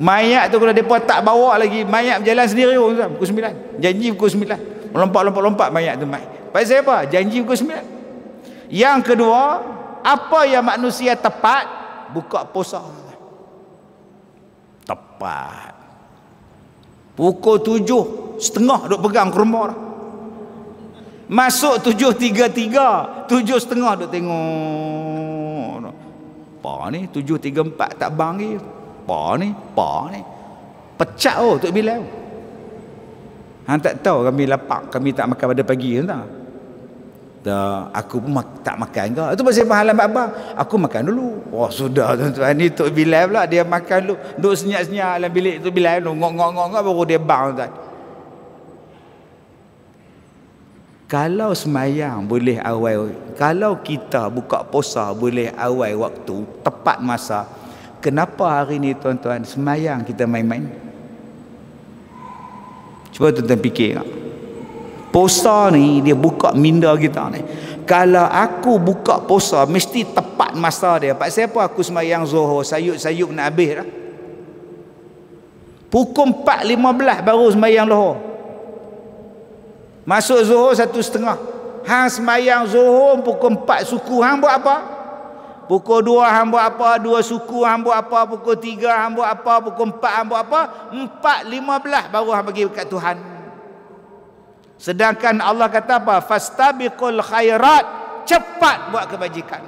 Mayat tu kalau mereka tak bawa lagi, mayat berjalan sendiri pukul 9. Janji pukul 9. Melompat-lompat mayat tu mai. Pasal apa? Janji pukul 9. Yang kedua, apa yang manusia tepat? Buka puasa. Tepat. Pukul 7.30 duk pegang ke rumah dah. Masuk 7.33, 7.30 duk tengok. Apa ni 7.34 tak bang ni. Apa ni? Pecah Tok Bilal. Hang tak tahu kami lapar, kami tak makan pada pagi entah. Tak, aku pun tak makan ke. Itu pasal pahala abang. Aku makan dulu. Oh sudah tuan-tuan, ni Tok Bilal pula dia makan dulu. Duk senyap-senyap dalam bilik Tok Bilal, ngok-ngok baru dia bang tuan. Kalau semayang boleh awal, kalau kita buka puasa boleh awal waktu, tepat masa, kenapa hari ni tuan-tuan semayang kita main-main? Cuba tuan-tuan fikir. Puasa ni dia buka minda kita ni. Kalau aku buka puasa mesti tepat masa dia. Pasal apa aku semayang Zuhur sayup-sayup nak habis dah. Pukul 4.15 baru semayang Zuhur. Masuk Zuhur 1:30. Hang semayang Zuhur pukul 4 suku, hang buat apa? Pukul 2 hang buat apa? 2 suku hang buat apa? Pukul 3 hang buat apa? Pukul 4 hang buat apa? 4.15 baru hang bagi dekat Tuhan. Sedangkan Allah kata apa? Fastabiqul khairat, cepat buat kebajikan.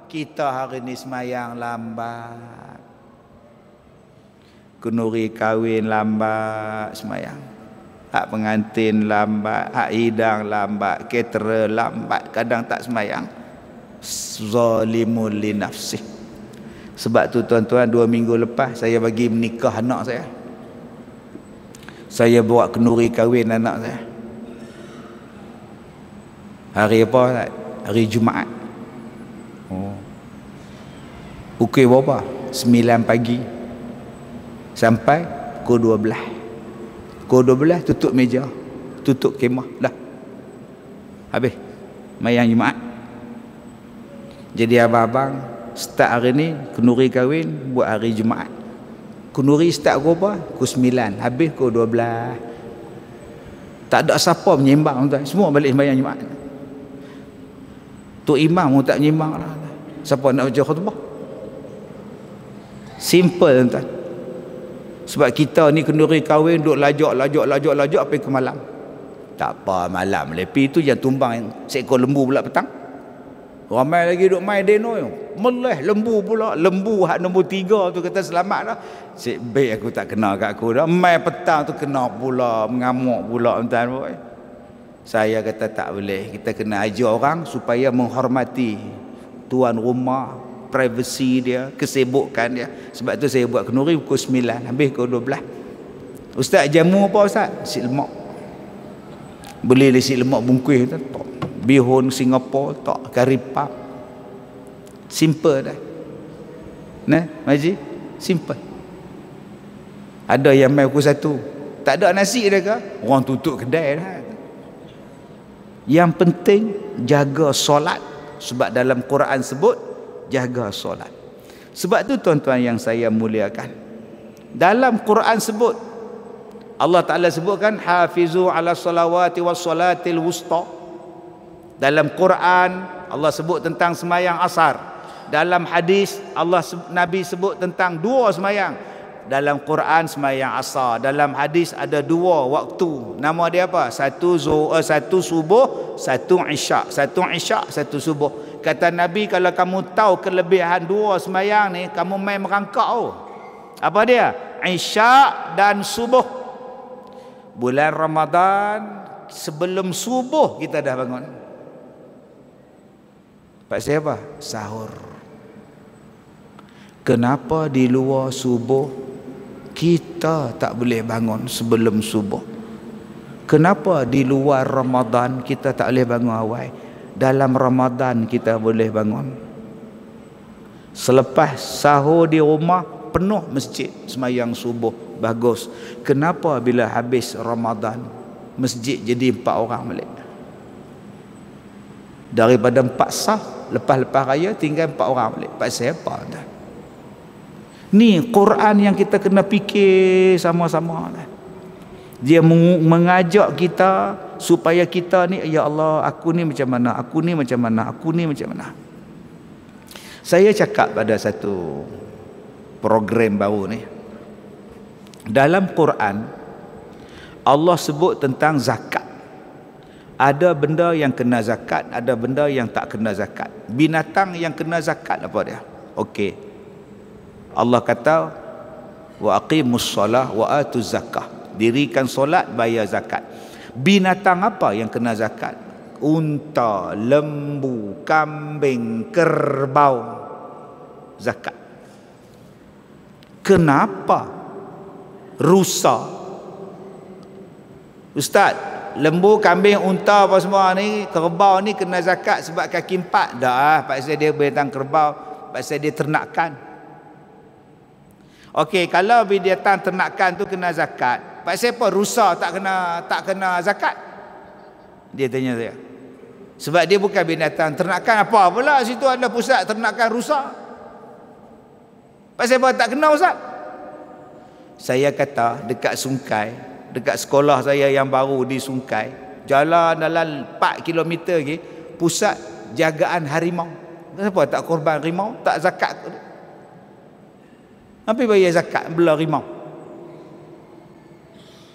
Kita hari ni semayang lambat. Kenuri kahwin lambat semayang. Hak pengantin lambat, hak hidang lambat, caterer lambat, kadang tak semayang. Zalimul li nafsih. Sebab tu tuan-tuan 2 minggu lepas saya bagi menikah anak saya. Saya bawa kenuri kahwin anak saya. Hari apa? Hari Jumaat. Pukul berapa? 9 pagi sampai pukul 12. Pukul 12 tutup meja, tutup kemah dah. Habis mayang Jumaat. Jadi abang-abang start hari ni kenuri kahwin buat hari Jumaat. Kenuri start berapa? Pukul 9, habis pukul 12. Tak ada siapa menyembang tuan. Semua balik sembahyang Jumaat. Tok imam pun tak menyembang lah. Siapa nak baca khutbah? Simple tuan. Sebab kita ni kenduri kahwin duk lajak sampai ke malam. Tak apa malam lepi tu jangan tumbang seekor lembu pula petang. Ramai lagi duk main deno meleh lembu pula. Lembu hak nombor 3 tu kata selamat dah. Sik baik aku tak kenal kat aku dah. Main petang tu kena pula, mengamuk pula tuan boy. Saya kata tak boleh. Kita kena ajar orang supaya menghormati tuan rumah, privasi dia, kesibukan dia. Sebab tu saya buat kenduri pukul 9, habis pukul 12. Ustaz jamu apa ustaz? Nasi lemak. Beli nasi lemak bungkus tu, tak. Bihun Singapura, tak. Kari pap. Simple dah. Nah, Maji, simple. Ada yang mai pukul 1, tak ada nasi dah ke? Orang tutup kedai dah. Yang penting jaga solat. Sebab dalam Quran sebut jaga solat. Sebab tu tuan-tuan yang saya muliakan, dalam Quran sebut, Allah Ta'ala sebutkan hafizu ala salawati was salatil wusta. Dalam Quran Allah sebut tentang semayang asar. Dalam hadis Nabi sebut tentang 2 semayang. Dalam Quran semayang asar, dalam hadis ada 2 waktu. Nama dia apa? Satu subuh, satu isyak. Satu isyak, satu subuh. Kata Nabi, kalau kamu tahu kelebihan 2 semayang ni, kamu main merangkak. Apa dia? Isyak dan subuh. Bulan Ramadan sebelum subuh kita dah bangun. Pasal apa? Sahur. Kenapa di luar subuh kita tak boleh bangun sebelum subuh? Kenapa di luar Ramadan kita tak boleh bangun awal? Dalam Ramadan kita boleh bangun. Selepas sahur di rumah penuh masjid semayang subuh, bagus. Kenapa bila habis Ramadan masjid jadi 4 orang balik? Daripada 4 sah Lepas-lepas raya tinggal 4 orang balik. Pasal apa tuan? Ni Quran yang kita kena fikir sama-sama tuan. Dia mengajak kita supaya kita ni, ya Allah, aku ni macam mana, aku ni macam mana, aku ni macam mana. Saya cakap pada satu program baru ni, dalam Quran Allah sebut tentang zakat. Ada benda yang kena zakat, ada benda yang tak kena zakat. Binatang yang kena zakat apa dia? Okey. Allah kata wa aqimus solah wa atuz zakah. Dirikan solat, bayar zakat. Binatang apa yang kena zakat? Unta, lembu, kambing, kerbau. Zakat. Kenapa rusa? Ustaz, lembu, kambing, unta apa semua ni, kerbau ni kena zakat sebab kaki 4? Dah, pasal dia binatang kerbau, pasal dia ternakan. Okey, kalau binatang ternakan tu kena zakat, pasal apa rusa tak kena zakat? Dia tanya saya. Sebab dia bukan binatang ternakan. Apa pula situ ada pusat ternakan rusa? Pasal apa tak kena ustaz? Saya kata dekat Sungai, dekat sekolah saya yang baru di Sungai, jalan dalam 4 km lagi, pusat jagaan harimau. Kenapa tak korban harimau, tak zakat? Apa bayar zakat belah harimau?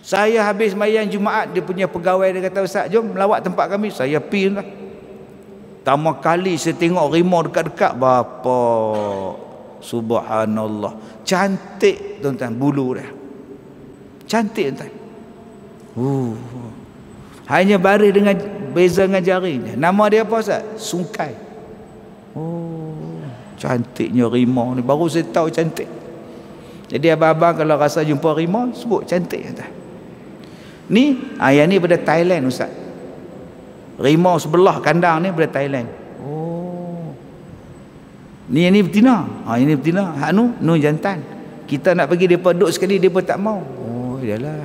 Saya habis sembahyang Jumaat, dia punya pegawai dia kata, ustaz jom melawat tempat kami. Saya pergi lah. Pertama kali saya tengok harimau dekat-dekat, bapa, subhanallah, cantik tuan-tuan bulu dia. Cantik tuan. Hanya baris dengan beza dengan jari. Nama dia apa ustaz? Sungkai. Cantiknya harimau ni, baru saya tahu cantik. Jadi abang-abang kalau rasa jumpa harimau, sebut cantik tuan. Ni yang ni pada Thailand ustaz. Harimau sebelah kandang ni pada Thailand. Ni betina. Ini betina. Hak nu jantan. Kita nak pergi depa duduk sekali, depa tak mau. Iyalah.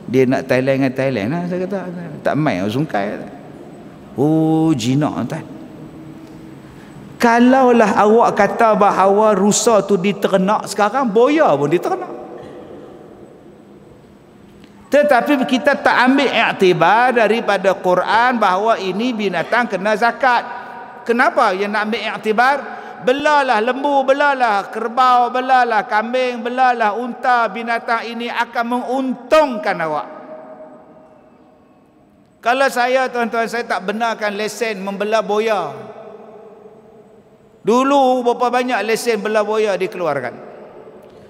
Dia nak Thailand dengan Thailand lah, saya kata. Tak main Sungkai. Jinak tuan. Kalaulah awak kata bahawa rusa tu diternak, sekarang boya pun diternak. Tetapi kita tak ambil iktibar daripada Quran bahawa ini binatang kena zakat. Kenapa yang nak ambil iktibar? Belalah lembu, belalah kerbau, belalah kambing, belalah unta, binatang ini akan menguntungkan awak. Kalau saya, tuan-tuan, saya tak benarkan lesen membela boya. Dulu berapa banyak lesen bela boya dikeluarkan.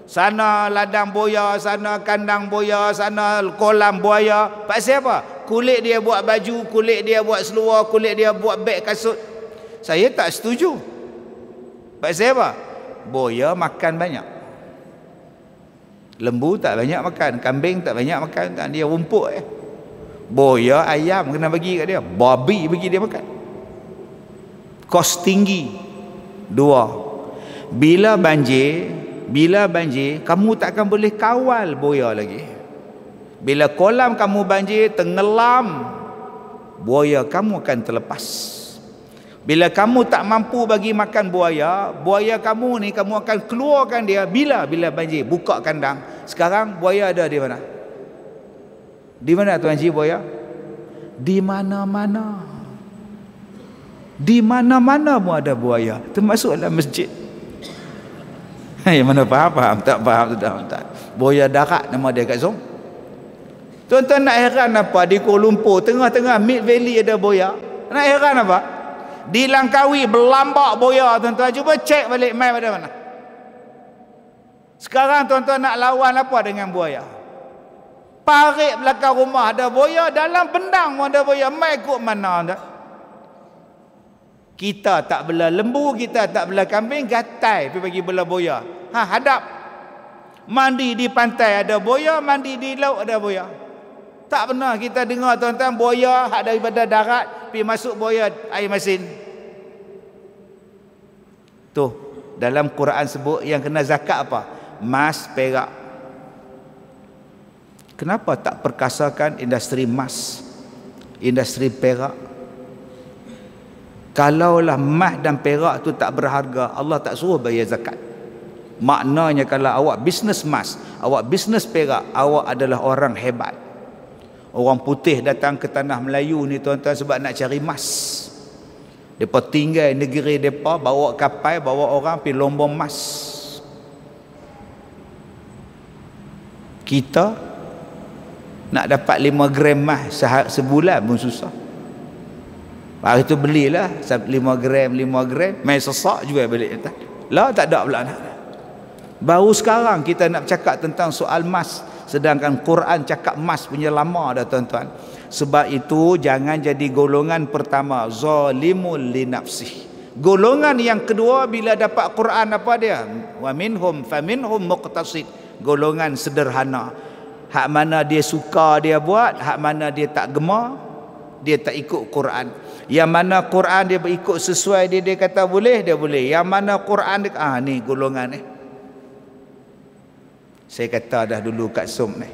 Sana ladang boya, sana kandang boya, sana kolam buaya. Pasal apa? Kulit dia buat baju, kulit dia buat seluar, kulit dia buat beg kasut. Saya tak setuju. Pasal apa? Boya makan banyak. Lembu tak banyak makan, kambing tak banyak makan, tak dia rumput Boya ayam kena bagi kat dia, babi bagi dia makan. Kos tinggi. 2. Bila banjir, kamu takkan boleh kawal boya lagi. Bila kolam kamu banjir, tenggelam, buaya kamu akan terlepas. Bila kamu tak mampu bagi makan buaya kamu ni, kamu akan keluarkan dia bila banjir, buka kandang. Sekarang buaya ada di mana? Di mana Tuan Haji buaya? Di mana-mana. Di mana-mana pun ada buaya, termasuk dalam masjid. Yang mana faham? Tak faham tak. Buaya darat nama dia kat Zong. Tuan-tuan nak heran apa? Di Kuala Lumpur, tengah-tengah Mid Valley ada buaya. Nak heran apa? Di Langkawi berlambak buaya, tuan-tuan. Cuba cek balik map ada mana. Sekarang tuan-tuan nak lawan apa dengan buaya? Parit belakang rumah ada buaya, dalam bendang pun ada buaya. Mai ikut mana tuan? Kita tak bela lembu, kita tak bela kambing, gatai pergi bagi bela buaya. Hadap. Mandi di pantai ada buaya, mandi di laut ada buaya. Tak pernah kita dengar tuan-tuan buaya hak daripada darat pergi masuk buaya air masin. Tuh, dalam Quran sebut yang kena zakat apa? Emas, perak. Kenapa tak perkasakan industri emas, industri perak? Kalaulah emas dan perak tu tak berharga, Allah tak suruh bayar zakat. Maknanya kalau awak bisnes emas, awak bisnes perak, awak adalah orang hebat. Orang putih datang ke tanah Melayu ni tuan-tuan sebab nak cari emas. Mereka tinggal negeri mereka, bawa kapal, bawa orang pergi lomba emas. Kita nak dapat 5 gram emas sebulan pun susah. Hari tu belilah 5 gram, main sesak juga balik. Lah tak ada pula nak. Baru sekarang kita nak cakap tentang soal emas, sedangkan Quran cakap emas punya lama dah tuan-tuan. Sebab itu jangan jadi golongan pertama zalimul li nafsih. Golongan yang kedua bila dapat Quran apa dia? Wa minhum faminhum muqtasid. Golongan sederhana. Hak mana dia suka dia buat, hak mana dia tak gemar, dia tak ikut Quran. Yang mana Quran dia ikut sesuai dia kata boleh, dia boleh. Yang mana Quran dia, ni golongan ni. Saya kata dah dulu kat SUM ni,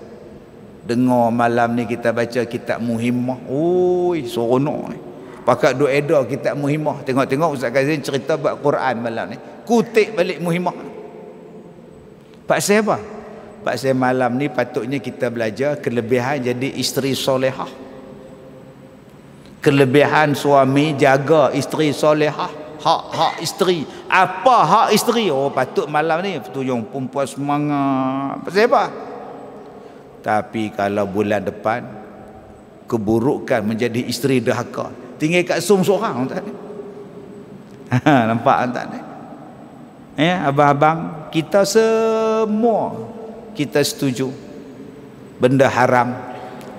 dengar malam ni kita baca kitab Muhimmah. Oi, seronok ni. Pakat duk edar kitab Muhimmah. Tengok-tengok Ustaz Kazim cerita buat Quran malam ni. Kutip balik Muhimmah. Pak saya apa? Pak saya malam ni patutnya kita belajar kelebihan jadi isteri solehah. Kelebihan suami jaga isteri solehah. Hak isteri. Apa hak isteri? Oh, patut malam ni tunjuk perempuan semangat. Pasal apa? Tapi kalau bulan depan keburukan menjadi isteri dahaka, tinggal kat SUM seorang tak ni. Nampak tak ni? Ya, abang-abang, kita semua kita setuju benda haram,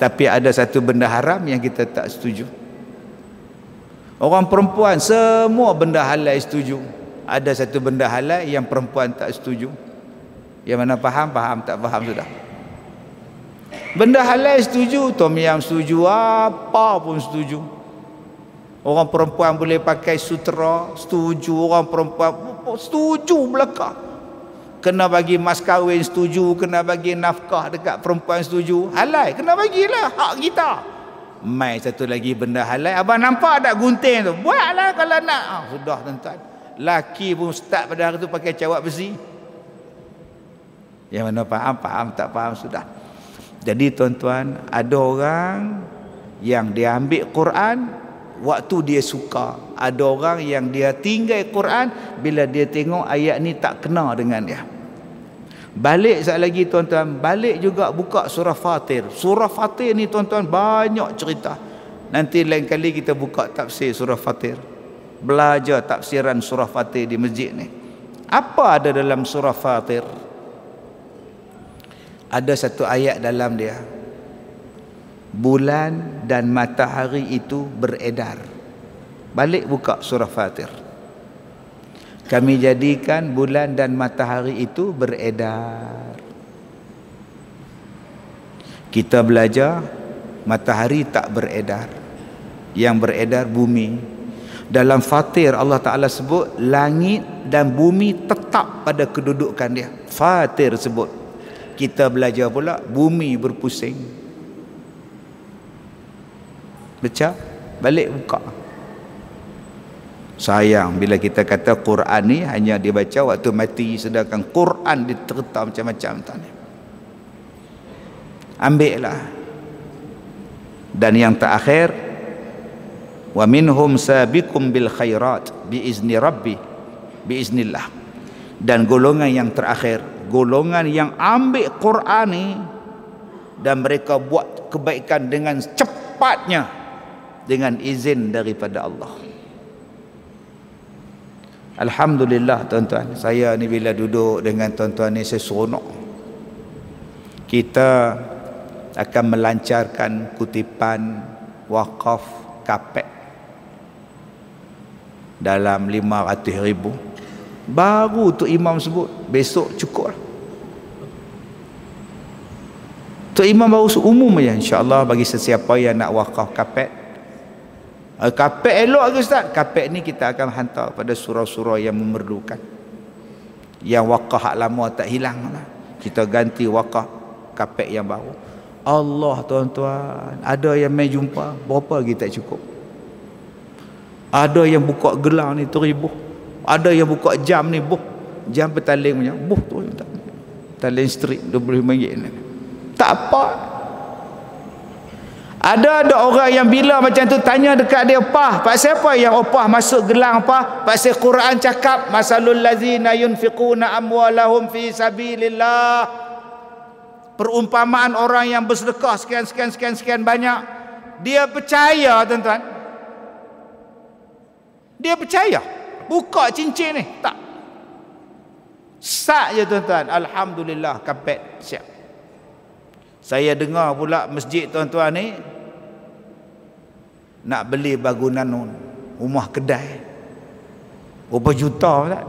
tapi ada satu benda haram yang kita tak setuju. Orang perempuan semua benda halal setuju. Ada satu benda halal yang perempuan tak setuju. Yang mana faham, tak faham sudah. Benda halal setuju, tom yam setuju, apa pun setuju. Orang perempuan boleh pakai sutera, setuju. Orang perempuan setuju belaka. Kena bagi mas kahwin, setuju. Kena bagi nafkah dekat perempuan, setuju. Halal, kena bagilah, hak kita. Mai satu lagi benda halal. Abang nampak tak gunting tu? Buatlah kalau nak. Sudah tuan-tuan. Laki pun start pada hari tu pakai cawat besi. Yang mana faham, tak faham sudah. Jadi tuan-tuan, ada orang yang dia ambil Quran waktu dia suka. Ada orang yang dia tinggal Quran bila dia tengok ayat ni tak kena dengan dia. Balik sekali lagi tuan-tuan, balik juga buka surah Fatir. Surah Fatir ni tuan-tuan banyak cerita. Nanti lain kali kita buka tafsir surah Fatir. Belajar tafsiran surah Fatir di masjid ni. Apa ada dalam surah Fatir? Ada satu ayat dalam dia. Bulan dan matahari itu beredar. Balik buka surah Fatir. Kami jadikan bulan dan matahari itu beredar. Kita belajar matahari tak beredar. Yang beredar bumi. Dalam Fatir Allah Ta'ala sebut langit dan bumi tetap pada kedudukan dia. Fatir sebut. Kita belajar pula bumi berpusing. Baca, balik buka. Sayang bila kita kata Quran ni hanya dibaca waktu mati, sedangkan Quran diterta macam-macam tadi. Ambillah. Dan yang terakhir, wa minhum sabiqum bil khairat biizni rabbi biiznillah. Dan golongan yang terakhir, golongan yang ambil Quran ni dan mereka buat kebaikan dengan cepatnya dengan izin daripada Allah. Alhamdulillah tuan-tuan, saya ni bila duduk dengan tuan-tuan ni saya seronok. Kita akan melancarkan kutipan wakaf kapek dalam 500,000. Baru tu imam sebut, besok cukup lah. Tu imam baru umum je, insya-Allah bagi sesiapa yang nak wakaf kapek. Kapek elok ke Ustaz? Kapek ni kita akan hantar pada surau-surau yang memerlukan. Yang wakaf hak lama tak hilang lah. Kita ganti wakaf kapek yang baru. Allah tuan-tuan, ada yang main jumpa, berapa lagi tak cukup. Ada yang buka gelang ni $1,000. Ada yang buka jam ni, jam petaling punya, tu taling street RM25 ni. Tak apa. Ada orang yang bila macam tu tanya dekat dia, "Pah, pasal apa yang opah masuk gelang apa?" Pasal Quran cakap, "Masalul ladzina yunfiquna amwalahum fi sabilillah." Perumpamaan orang yang bersedekah sekian banyak. Dia percaya, tuan-tuan. Dia percaya. Buka cincin ni, tak. Sat je, tuan-tuan. Alhamdulillah, kapet siap. Saya dengar pula masjid tuan-tuan ni nak beli bangunan rumah kedai berapa juta tak?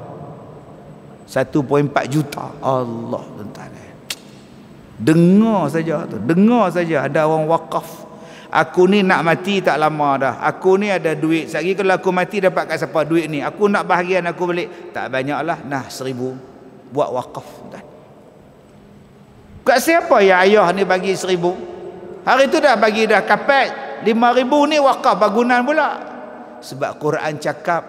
1.4 juta. Allah, tuan-tuan. Dengar saja ada orang wakaf. Aku ni nak mati tak lama dah. Aku ni ada duit. Sekali kalau aku mati dapat kat siapa duit ni? Aku nak bahagian aku balik. Tak banyaklah. Nah, 1,000 buat wakaf, tuan. Kat siapa ya ayah ni bagi 1,000? Hari tu dah bagi dah kapet 5,000 ni wakaf bangunan pula. Sebab Quran cakap,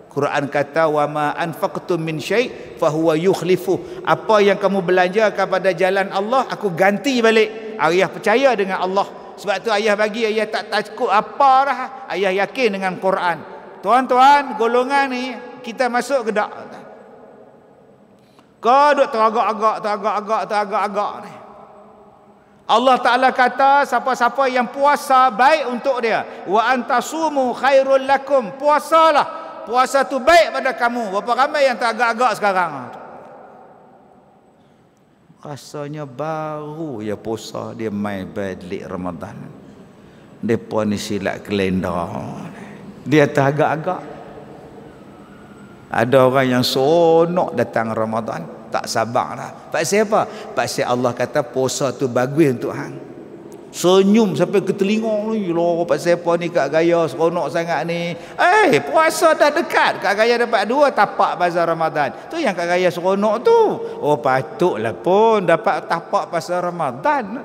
Quran kata, "Wa ma anfaqtum min syai' fa huwa yukhlifu." Apa yang kamu belanjakan pada jalan Allah, aku ganti balik. Ayah percaya dengan Allah. Sebab tu ayah bagi, ayah tak takut apa dah. Ayah yakin dengan Quran. Tuan-tuan, golongan ni kita masuk ke tak? Kau duk teragak-agak ni. Allah Ta'ala kata, siapa-siapa yang puasa baik untuk dia. Wa antasumu khairul lakum. Puasalah. Puasa tu baik pada kamu. Berapa ramai yang teragak-agak sekarang? Rasanya baru ya puasa dia main balik Ramadan. Depa ni silap kalender. Dia teragak-agak. Ada orang yang seronok datang Ramadan, tak sabar dah. Pasal apa? Pasal Allah kata puasa tu bagus untuk hang. Senyum sampai ke telinga ni. Loh, pasal apa ni Kak Gaya seronok sangat ni? Puasa dah dekat. Kak Gaya dapat 2 tapak pasal Ramadan. Tu yang Kak Gaya seronok tu. Oh, patutlah pun dapat tapak pasal Ramadan.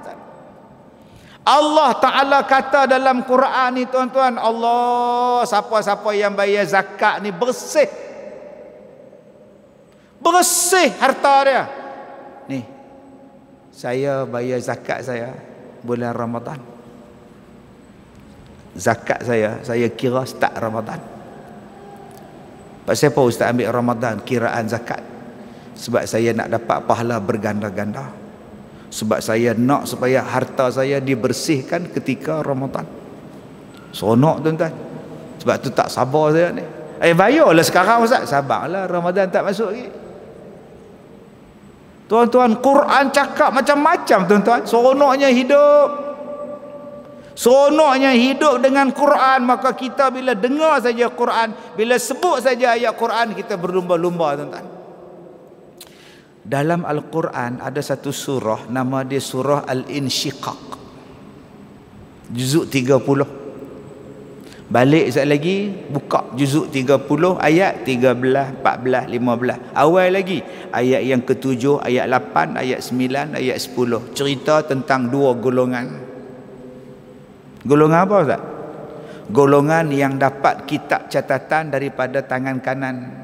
Allah Ta'ala kata dalam Quran ni, tuan-tuan, Allah, siapa-siapa yang bayar zakat ni bersih harta dia. Ni, saya bayar zakat saya bulan Ramadan. Zakat saya kira start Ramadan. Pasal apa Ustaz ambil Ramadan kiraan zakat? Sebab saya nak dapat pahala berganda-ganda. Sebab saya nak supaya harta saya dibersihkan ketika Ramadan. Seronok, tuan-tuan. Sebab tu tak sabar saya ni. Bayarlah sekarang Ustaz. Sabarlah, Ramadan tak masuk lagi. Tuan-tuan, Quran cakap macam-macam, tuan-tuan. Seronoknya hidup dengan Quran. Maka kita bila dengar saja Quran, bila sebut saja ayat Quran, kita berlumba-lumba, tuan-tuan. Dalam Al-Quran ada satu surah, nama dia surah Al-Insyiqaq, juzuk 30. Balik sekali lagi, buka juzuk 30 ayat 13, 14, 15. Awal lagi ayat yang ke-7, ayat 8, ayat 9, ayat 10. Cerita tentang 2 golongan. Golongan apa, Ustaz? Golongan yang dapat kitab catatan daripada tangan kanan.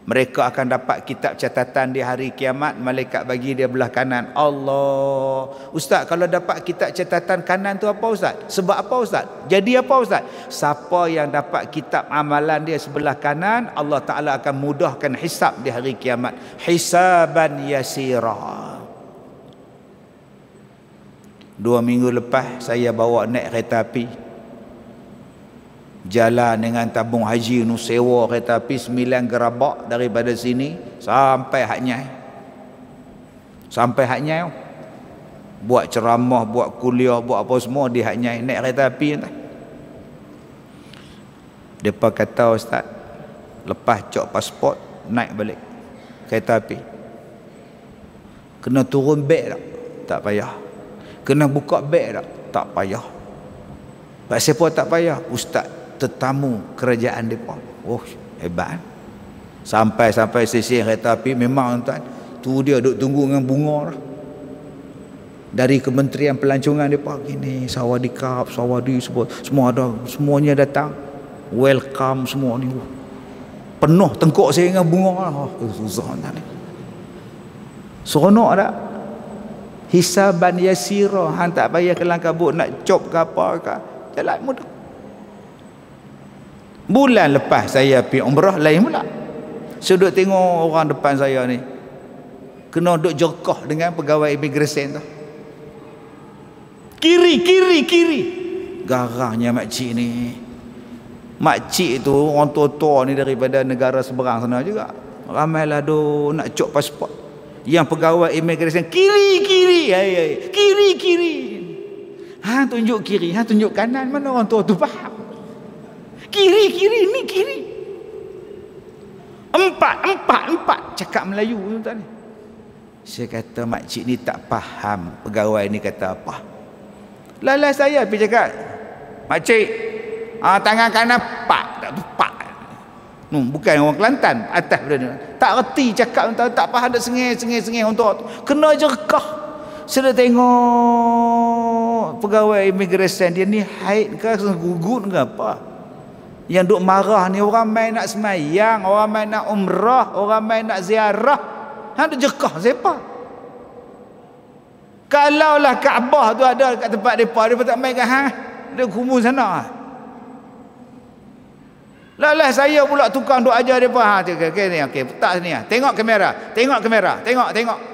Mereka akan dapat kitab catatan di hari kiamat. Malaikat bagi dia belah kanan. Allah. Ustaz, kalau dapat kitab catatan kanan tu apa, Ustaz? Sebab apa, Ustaz? Jadi apa, Ustaz? Siapa yang dapat kitab amalan dia sebelah kanan, Allah Ta'ala akan mudahkan hisab di hari kiamat. Hisaban yasira. 2 minggu lepas saya bawa naik kereta api. Jalan dengan tabung haji nu, sewa kereta api 9 gerabak daripada sini sampai Haknyai. Buat ceramah, buat kuliah, buat apa semua di Haknyai, naik kereta api. Depa kata, Ustaz, lepas cok pasport naik balik kereta api. Kena turun beg tak payah. Kena buka beg tak payah. Pasal apa tak payah? Ustaz, tetamu kerajaan mereka. Oh, hebat. Sampai stesen kereta api, memang, tuan, tu dia duk tunggu dengan bunga dah. Dari Kementerian Pelancongan mereka gini, sawadikap, sawadi, semua ada, semuanya datang. welcome semua ni. Penuh tengkok saya dengan bunga. Susah ni. Seronok tak? Hisaban yasira, hang tak payah kelang kabut nak cop ke apa ke. Jalan mudah. Bulan lepas saya pergi umrah lain pula. Saya duduk tengok orang depan saya ni kena duduk jerkah dengan pegawai imigresen tu. Kiri. Garahnya makcik ni. Makcik tu orang tua-tua ni daripada negara seberang sana juga. Ramailah duk nak cop pasport. Yang pegawai imigresen kiri. Kiri. Hang tunjuk kiri, hang tunjuk kanan, mana orang tua tu faham? Kiri ni kiri. Empat cakap Melayu tuan ni. Saya kata makcik ni tak faham pegawai ni kata apa. Lalas saya pergi cakap, makcik, tangan kanan tak pak. Bukan orang Kelantan, atas pada ni. Tak reti cakap, tak faham, tak sengih untuk kena jerkah. Saya tengok pegawai imigresen dia ni haid ke gugut ke apa. Yang duk marah ni orang main nak semayang, orang main nak umrah, orang main nak ziarah. Hang duk jerkah siapa? Kalaulah Kaabah tu ada kat tempat depa tak main kat hang. Dia kumpul sana. Lah saya pula tukang duk ajar depa. Okey, letak sini. Tengok kamera. Tengok.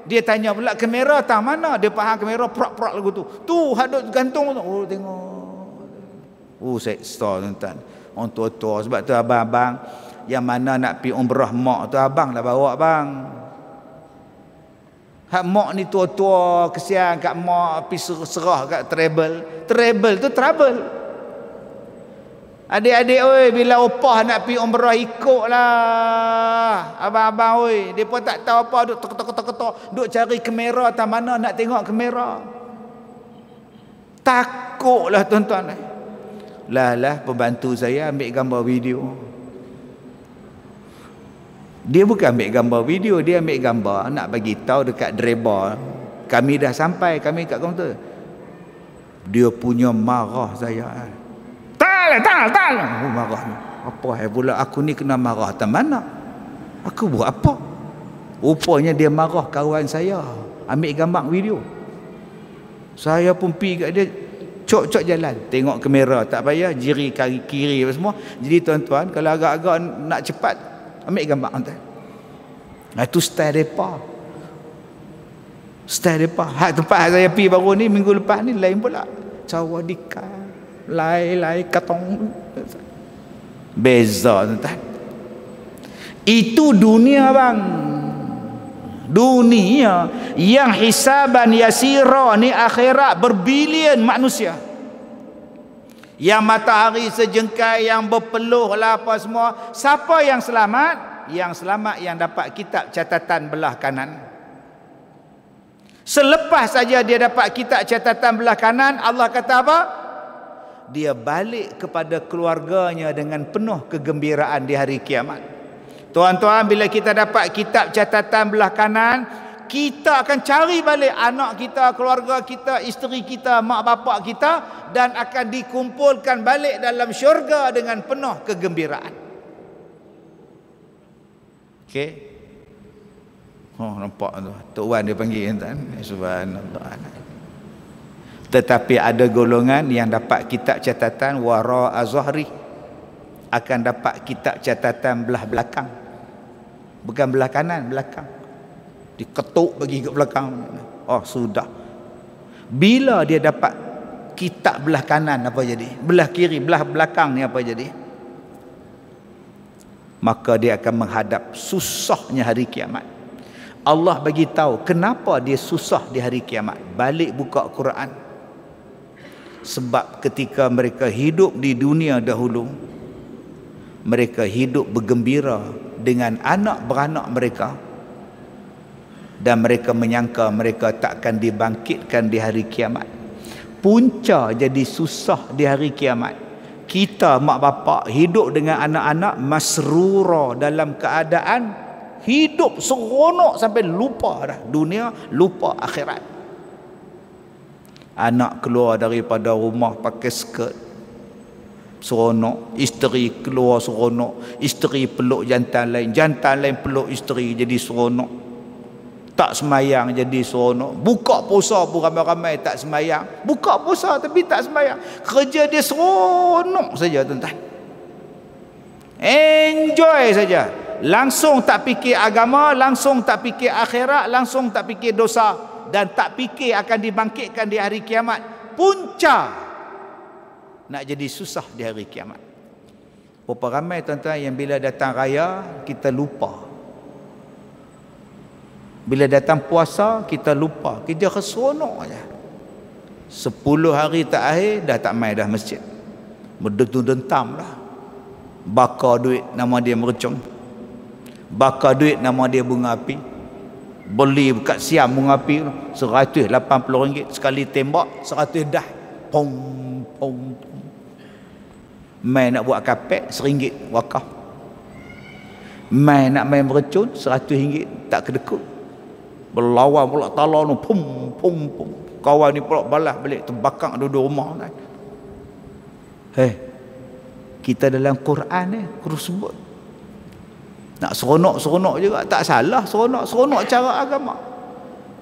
Dia tanya pula kamera tang mana? Dia faham kamera prak-prak lagu tu. Tu hak duk gantung tu. Oh tengok. Seksa tuan-tuan. Orang tua-tua sebab tu abang-abang yang mana nak pergi umrah mak tu abang dah bawa bang. Hak mak ni tua-tua kesian kat mak pergi serah kat travel tu trouble. Adik-adik oi bila opah nak pergi umrah ikutlah. Abang-abang oi, depa tak tahu apa duk ketok-ketok duk cari kamera tak mana nak tengok kamera. Takutlah tuan-tuan. Lah pembantu saya ambil gambar video. Dia bukan ambil gambar video, dia ambil gambar nak bagi tahu dekat driver kami dah sampai, kami kat kaunter. Dia punya marah saya. Tak. Marah ni. Apa pula aku ni kena marah tak mana? Aku buat apa? Rupanya dia marah kawan saya ambil gambar video. Saya pun pergi kat dia, cok jalan, tengok kamera, tak payah jiri kiri apa semua. Jadi tuan-tuan, kalau agak-agak nak cepat, ambil gambar tuan. Itu style depa. Hak tempat saya pergi baru ni minggu lepas ni lain pula. Cawadika, lai katong. Beza tuan. Itu dunia bang. Dunia yang hisaban yasira ni akhirat berbilion manusia. Yang matahari sejengkai, yang berpeluh lah apa semua. Siapa yang selamat? Yang selamat yang dapat kitab catatan belah kanan. Selepas saja dia dapat kitab catatan belah kanan, Allah kata apa? Dia balik kepada keluarganya dengan penuh kegembiraan di hari kiamat. Tuan-tuan, bila kita dapat kitab catatan belah kanan, kita akan cari balik anak kita, keluarga kita, isteri kita, mak bapak kita, dan akan dikumpulkan balik dalam syurga dengan penuh kegembiraan. Okey. Nampak tu. Tok Wan dia panggil kan. Subhanallah. Tetapi ada golongan yang dapat kitab catatan wara azhari, akan dapat kitab catatan belah belakang. Bukan belah kanan, belakang. Diketuk bagi ke belakang. Oh sudah. Bila dia dapat kitab belah kanan, apa jadi? Belah kiri, belah belakang ni apa jadi? Maka dia akan menghadap susahnya hari kiamat. Allah bagi tahu kenapa dia susah di hari kiamat. Balik buka Quran. Sebab ketika mereka hidup di dunia dahulu, mereka hidup bergembira dengan anak beranak mereka, dan mereka menyangka mereka takkan dibangkitkan di hari kiamat. Punca jadi susah di hari kiamat, kita mak bapak hidup dengan anak-anak masrura, dalam keadaan hidup seronok sampai lupa dah dunia, lupa akhirat. Anak keluar daripada rumah pakai skirt, Seronok. Isteri keluar seronok. Isteri peluk jantan lain. Jantan lain peluk isteri, jadi seronok. Tak semayang jadi seronok. Buka puasa pun ramai-ramai tak semayang. Buka puasa tapi tak semayang. Kerja dia seronok saja tuan-tuan. Enjoy saja. Langsung tak fikir agama, langsung tak fikir akhirat, langsung tak fikir dosa, dan tak fikir akan dibangkitkan di hari kiamat. Punca nak jadi susah di hari kiamat. Berapa ramai tuan-tuan yang bila datang raya kita lupa. Bila datang puasa kita lupa. Kita seronok aja. 10 hari tak akhir dah tak mai dah masjid. Berdentam dah. Bakar duit nama dia mercon. Bakar duit nama dia bunga api. Beli kat siam bunga api RM180 sekali tembak 100 dah. Pom pom. Mai nak buat kapek RM1 wakaf. Mai nak main mercun RM100 tak kedekut. Berlawan pula tala tu pum pum pum. Kawan ni pula balas balik terbakar duduk rumah kan. Kita dalam Quran ni terus sebut nak seronok-seronok juga tak salah, seronok cara agama.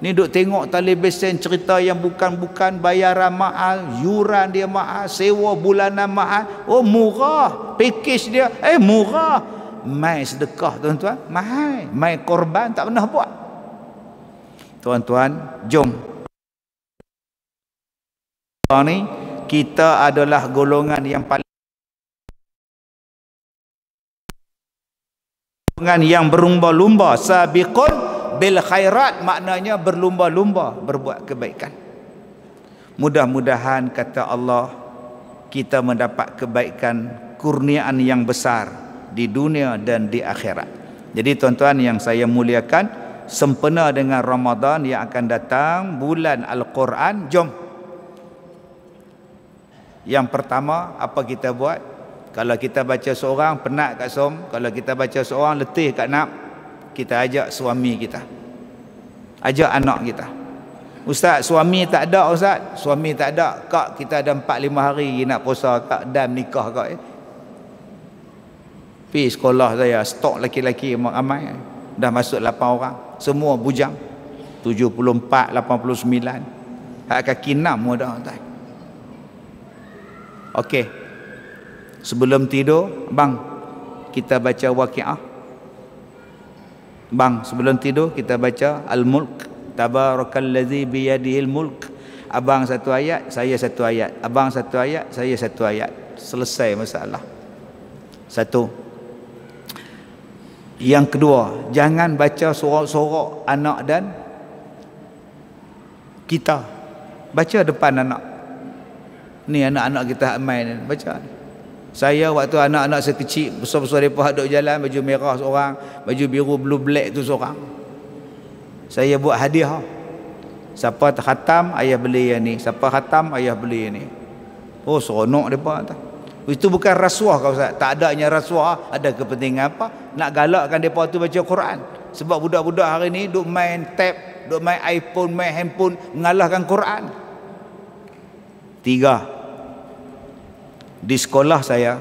Ni duk tengok telebesen cerita yang bukan-bukan, bayaran mahal, yuran dia mahal, sewa bulanan mahal. Oh murah, package dia murah. Mai sedekah tuan-tuan, mahal. Mai korban tak pernah buat. Tuan-tuan, jom. Ni kita adalah golongan yang paling yang berlumba-lumba, sabiqun bil khairat, maknanya berlumba-lumba berbuat kebaikan. Mudah-mudahan kata Allah kita mendapat kebaikan, kurniaan yang besar di dunia dan di akhirat. Jadi tuan-tuan yang saya muliakan, sempena dengan Ramadan yang akan datang, bulan Al-Quran, jom. Yang pertama apa kita buat? Kalau kita baca seorang penat kat som, kalau kita baca seorang letih kat nak, kita ajak suami kita, ajak anak kita. Ustaz, suami tak ada ustaz. Suami tak ada, kak kita ada 4-5 hari nak puasa kak dan nikah kak. Pergi sekolah saya, stok laki-laki ramai, dah masuk 8 orang, semua bujang. 74, 89, hak kaki 6 dah tuan. Okey. Sebelum tidur, bang, kita baca Waqiah. Bang, sebelum tidur kita baca Al-Mulk. Tabarakallazi biyadihil mulk. Abang satu ayat, saya satu ayat. Abang satu ayat, saya satu ayat. Selesai masalah. Satu. Yang kedua, jangan baca sorak-sorak anak dan kita. Baca depan anak. Ni anak-anak kita main, baca. Saya waktu anak-anak saya kecil, besar-besar mereka duduk jalan, baju merah seorang, baju biru blue black tu seorang. Saya buat hadiah. Siapa khatam, ayah beli yang ni. Siapa khatam, ayah beli yang ni. Oh, seronok mereka. Itu bukan rasuah kau Ustaz. Tak adanya rasuah. Ada kepentingan apa? Nak galakkan mereka tu baca Quran. Sebab budak-budak hari ni duk main tab, duk main iPhone, main handphone, mengalahkan Quran. 3. Di sekolah saya,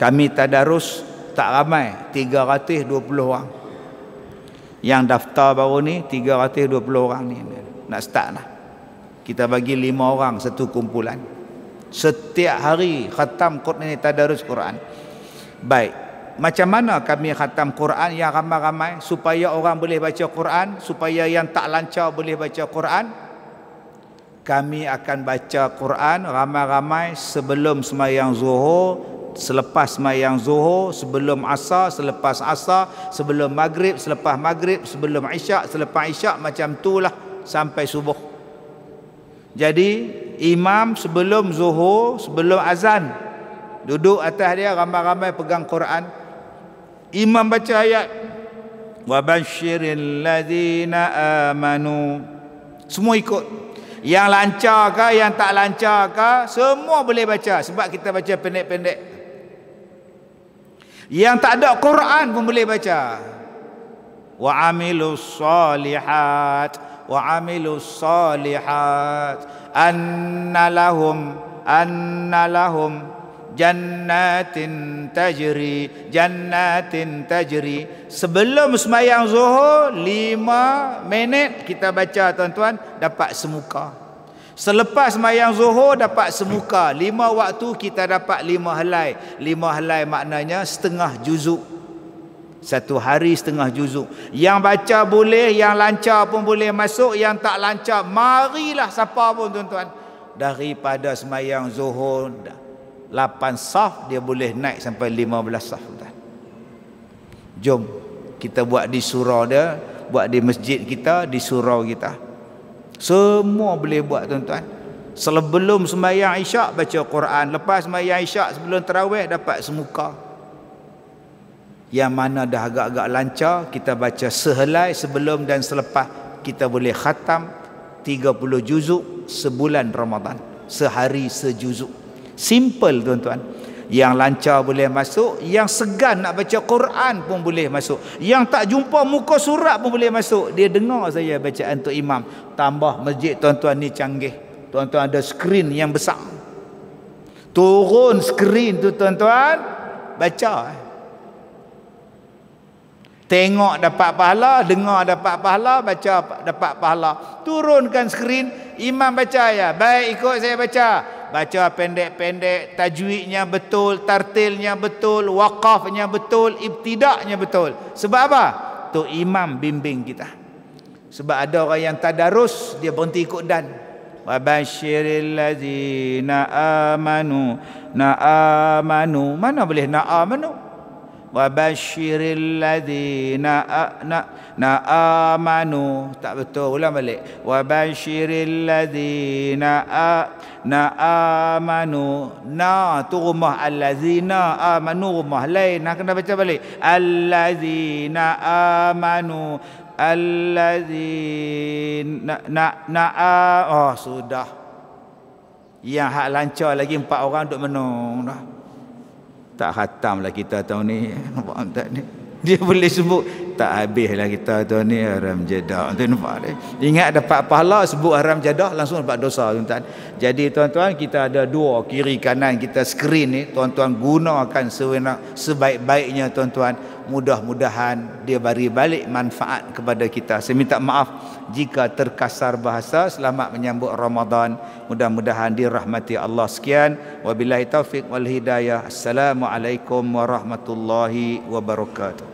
kami tadarus tak ramai, 320 orang. Yang daftar baru ni 320 orang ni. Nak start lah. Kita bagi 5 orang satu kumpulan. Setiap hari khatam Quran ni, tadarus Quran. Baik, macam mana kami khatam Quran yang ramai-ramai supaya orang boleh baca Quran, supaya yang tak lancar boleh baca Quran? Kami akan baca Quran ramai-ramai sebelum sembahyang zuhur, selepas sembahyang zuhur, sebelum asar, selepas asar, sebelum maghrib, selepas maghrib, sebelum isyak, selepas isyak, macam itulah sampai subuh. Jadi imam sebelum zuhur, sebelum azan, duduk atas dia ramai-ramai pegang Quran. Imam baca ayat wa basyiril ladzina amanu, semua ikut. Yang lancar ke, yang tak lancar ke, semua boleh baca. Sebab kita baca pendek-pendek. Yang tak ada Quran pun boleh baca. Wa amilus salihat, wa amilus salihat, anna lahum jannatin tajri. Sebelum sembahyang zuhur 5 minit kita baca tuan-tuan, dapat semuka. Selepas sembahyang zuhur dapat semuka. 5 waktu kita dapat 5 helai. 5 helai maknanya setengah juzuk. Satu hari setengah juzuk. Yang baca boleh, yang lancar pun boleh masuk, yang tak lancar marilah siapa pun tuan-tuan. Daripada sembahyang zuhur 8 saf dia boleh naik sampai 15 saf tuan. Jom kita buat di surau dia, buat di masjid kita, di surau kita. Semua boleh buat tuan-tuan. Sebelum sembahyang isyak baca Quran, lepas sembahyang isyak sebelum tarawih dapat semuka. Yang mana dah agak-agak lancar kita baca sehelai sebelum dan selepas, kita boleh khatam 30 juzuk sebulan Ramadan, sehari sejuzuk. Simple tuan-tuan. Yang lancar boleh masuk, yang segan nak baca Quran pun boleh masuk, yang tak jumpa muka surat pun boleh masuk. Dia dengar saya bacaan Tok Imam. Tambah masjid tuan-tuan ni canggih. Tuan-tuan ada skrin yang besar. Turun skrin tu tuan-tuan, baca. Tengok dapat pahala, dengar dapat pahala, baca dapat pahala. Turunkan skrin, imam baca ya. Baik, ikut saya baca. Baca pendek-pendek, tajwidnya betul, tartilnya betul, waqafnya betul, ibtidaknya betul. Sebab apa? Tok imam bimbing kita. Sebab ada orang yang tadarus, dia berhenti ikut dan. Wa basyiril ladzina amanu. Mana boleh amanu? Wa basyiril ladzina amanu. Tak betul, ulang balik. Wa basyiril ladzina amanu. Tu rumah, allazina amanu rumah lain. Nak kena baca balik. Allazina amanu. Allazina oh sudah. Yang hak lancar lagi 4 orang duk menung dah. Tak khatamlah kita tahun ni. Nampak tak ni? Dia boleh sebut tak habislah kita tahun ni haram jadah. Tuan nampak ni? Ingat dapat pahala, sebut haram jadah langsung dapat dosa tuan-tuan. Jadi tuan-tuan, kita ada 2 kiri kanan kita skrin ni. Tuan-tuan gunakan sebaik-baiknya tuan-tuan. Mudah-mudahan dia beri balik manfaat kepada kita. Saya minta maaf jika terkasar bahasa. Selamat menyambut Ramadan. Mudah-mudahan dirahmati Allah. Sekian. Wabillahi taufiq wal hidayah. Assalamualaikum warahmatullahi wabarakatuh.